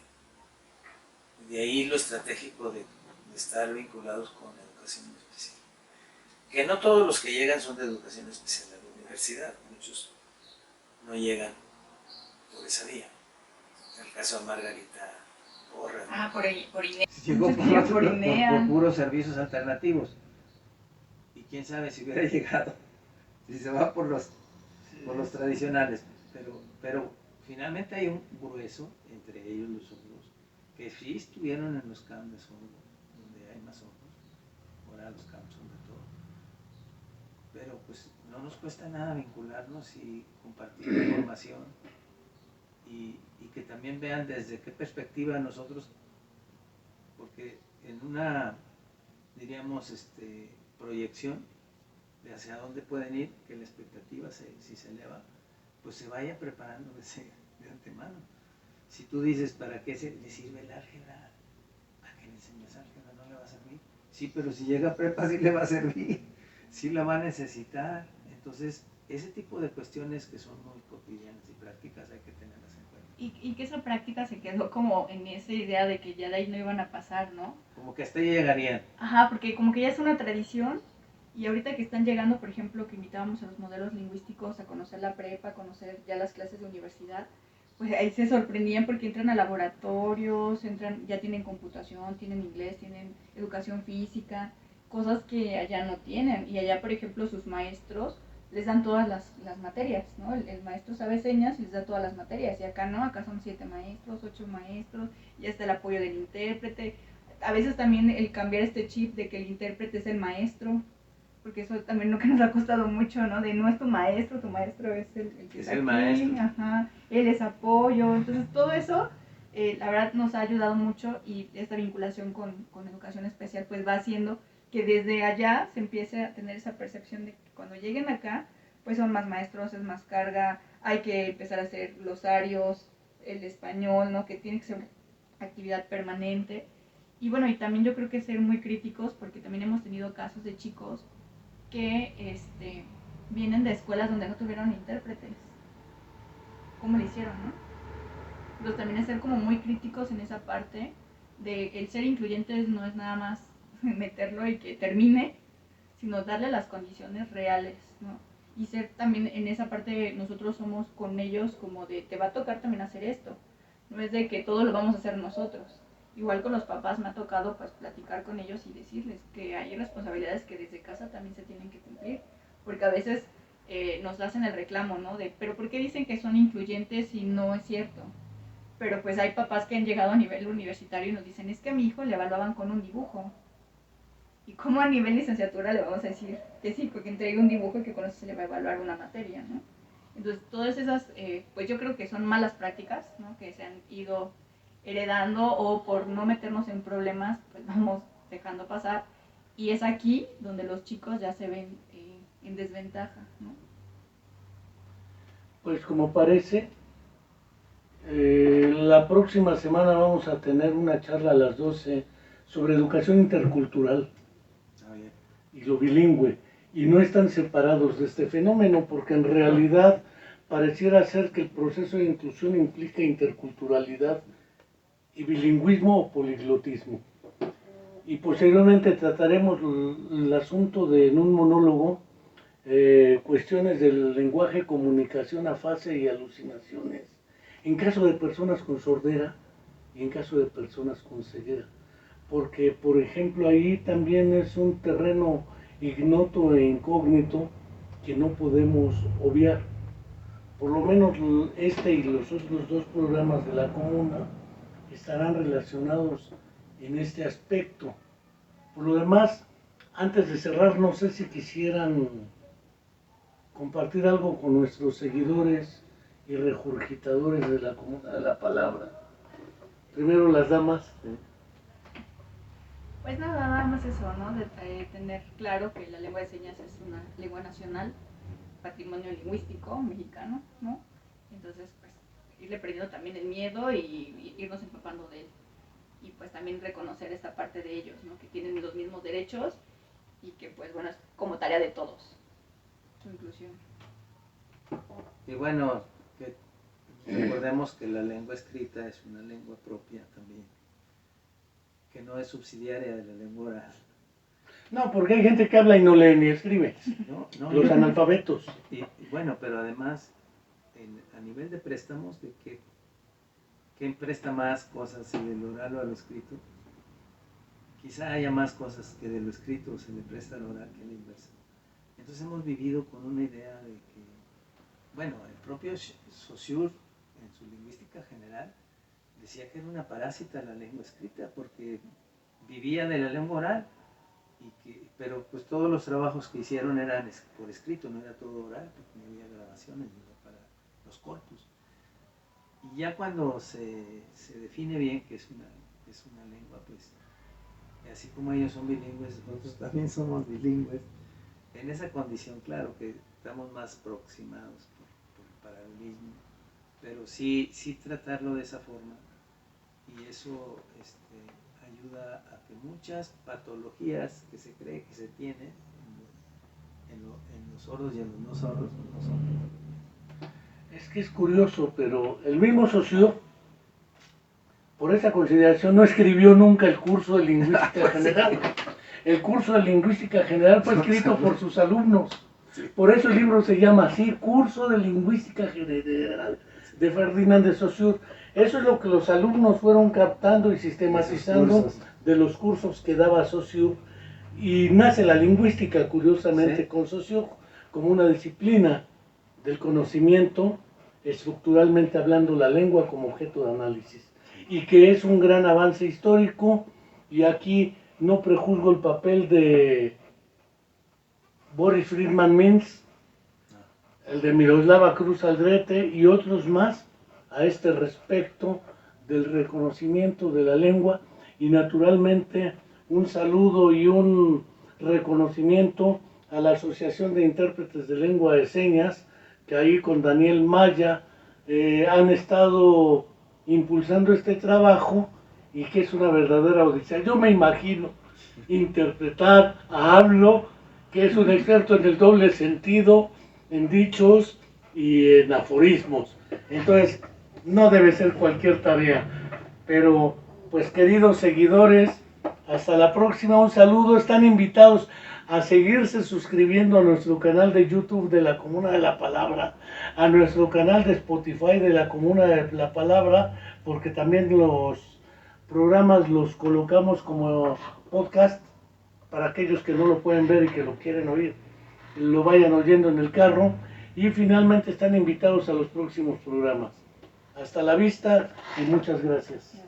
De ahí lo estratégico de estar vinculados con la educación especial. Que no todos los que llegan son de educación especial a la universidad, muchos no llegan por esa vía. En el caso de Margarita Porras. Ah, por INEA. Llegó por puros servicios alternativos. Y quién sabe si hubiera llegado, si se va por los tradicionales. Pero finalmente hay un grueso, entre ellos los hongos, que sí estuvieron en los campos de hongos, donde hay más hongos. Ahora los campos son de todo. Pero pues no nos cuesta nada vincularnos y compartir información. Y que también vean desde qué perspectiva nosotros, porque en una, diríamos, proyección de hacia dónde pueden ir, que la expectativa si se eleva, pues se vaya preparando de antemano. Si tú dices, ¿para qué le sirve el álgebra? ¿Para qué le enseñas álgebra? ¿No le va a servir? Sí, pero si llega a prepa sí le va a servir, sí la va a necesitar. Entonces, ese tipo de cuestiones que son muy cotidianas y prácticas hay que tenerlas en cuenta. Y que esa práctica se quedó como en esa idea de que ya de ahí no iban a pasar, ¿no? Como que hasta ahí llegarían. Ajá, porque como que ya es una tradición y ahorita que están llegando, por ejemplo, que invitábamos a los modelos lingüísticos a conocer la prepa, a conocer ya las clases de universidad, pues ahí se sorprendían porque entran a laboratorios, ya tienen computación, tienen inglés, tienen educación física, cosas que allá no tienen. Y allá, por ejemplo, sus maestros les dan todas las materias, ¿no? El maestro sabe señas y les da todas las materias. Y acá no, acá son 7 maestros, 8 maestros, y hasta el apoyo del intérprete. A veces también el cambiar este chip de que el intérprete es el maestro, porque eso también lo que nos ha costado mucho, ¿no? De no es tu maestro es el que es está el aquí, maestro. Ajá, él es apoyo. Entonces todo eso, la verdad, nos ha ayudado mucho y esta vinculación con educación especial pues va haciendo que desde allá se empiece a tener esa percepción de que cuando lleguen acá, pues son más maestros, es más carga, hay que empezar a hacer glosarios, el español, ¿no? Que tiene que ser una actividad permanente. Y bueno, y también yo creo que ser muy críticos, porque también hemos tenido casos de chicos que vienen de escuelas donde no tuvieron intérpretes. ¿Cómo le hicieron, no? Entonces también es ser como muy críticos en esa parte de el ser incluyentes no es nada más meterlo y que termine, sino darle las condiciones reales, ¿no? Y ser también en esa parte, nosotros somos con ellos como de, te va a tocar también hacer esto, no es de que todo lo vamos a hacer nosotros. Igual con los papás me ha tocado pues platicar con ellos y decirles que hay responsabilidades que desde casa también se tienen que cumplir, porque a veces nos hacen el reclamo, ¿no? De, pero ¿por qué dicen que son incluyentes y no es cierto? Pero pues hay papás que han llegado a nivel universitario y nos dicen, es que a mi hijo le evaluaban con un dibujo. ¿Y cómo a nivel licenciatura le vamos a decir que sí? Porque entrega un dibujo y que con eso se le va a evaluar una materia, ¿no? Entonces, todas esas, pues yo creo que son malas prácticas, ¿no? Que se han ido heredando o por no meternos en problemas, pues vamos dejando pasar. Y es aquí donde los chicos ya se ven en desventaja, ¿no? Pues como parece, la próxima semana vamos a tener una charla a las 12 sobre educación intercultural y lo bilingüe. Y no están separados de este fenómeno porque en realidad pareciera ser que el proceso de inclusión implica interculturalidad y bilingüismo o poliglotismo. Y posteriormente trataremos el asunto en un monólogo, cuestiones del lenguaje, comunicación, afasia y alucinaciones. En caso de personas con sordera, y en caso de personas con ceguera. Porque, por ejemplo, ahí también es un terreno ignoto e incógnito que no podemos obviar. Por lo menos este y los otros dos programas de la comuna estarán relacionados en este aspecto. Por lo demás, antes de cerrar, no sé si quisieran compartir algo con nuestros seguidores y regurgitadores de la comuna de la palabra. Primero las damas. Pues nada más eso, ¿no? De tener claro que la lengua de señas es una lengua nacional, patrimonio lingüístico mexicano, ¿no? Entonces, pues, irle perdiendo también el miedo y irnos empapando de él. Y pues también reconocer esta parte de ellos, ¿no? Que tienen los mismos derechos y que, pues, bueno, es como tarea de todos, su inclusión. Y bueno, que recordemos que la lengua escrita es una lengua propia también, que no es subsidiaria de la lengua oral. No, porque hay gente que habla y no lee ni escribe. Los yo- analfabetos. Y bueno, pero además, a nivel de préstamos, de ¿quién presta más cosas, si de lo oral o a lo escrito? Quizá haya más cosas que de lo escrito se le presta al oral que a la inversa. Entonces hemos vivido con una idea de que, bueno, el propio Saussure, en su lingüística general, decía que era una parásita la lengua escrita, porque vivía de la lengua oral, pero pues todos los trabajos que hicieron eran por escrito, no era todo oral, porque no había grabaciones para los corpus. Y ya cuando se define bien que es una lengua, pues así como ellos son bilingües, nosotros también somos bilingües. En esa condición, claro, que estamos más aproximados por el paralelismo, pero sí tratarlo de esa forma, y eso ayuda a que muchas patologías que se cree que se tienen en los sordos y en los no sordos no son. Es que es curioso, pero el mismo Saussure, por esa consideración, no escribió nunca el curso de lingüística general. El curso de lingüística general fue escrito por sus alumnos. Por eso el libro se llama así, Curso de Lingüística General, de Ferdinand de Saussure. Eso es lo que los alumnos fueron captando y sistematizando de los cursos que daba Saussure. Y nace la lingüística, curiosamente, con Saussure, como una disciplina del conocimiento, estructuralmente hablando, la lengua como objeto de análisis. Y que es un gran avance histórico, y aquí no prejuzgo el papel de Boris Friedman Mintz, el de Miroslava Cruz Aldrete y otros más a este respecto del reconocimiento de la lengua, y naturalmente un saludo y un reconocimiento a la Asociación de Intérpretes de Lengua de Señas, que ahí con Daniel Maya han estado impulsando este trabajo, y que es una verdadera odisea. Yo me imagino interpretar a Hablo, que es un experto en el doble sentido, en dichos y en aforismos. Entonces, no debe ser cualquier tarea. Pero, pues queridos seguidores, hasta la próxima, un saludo. Están invitados a seguirse suscribiendo a nuestro canal de YouTube de la Comuna de la Palabra, a nuestro canal de Spotify de la Comuna de la Palabra, porque también los programas los colocamos como podcast para aquellos que no lo pueden ver y que lo quieren oír, lo vayan oyendo en el carro. Y finalmente están invitados a los próximos programas. Hasta la vista y muchas gracias.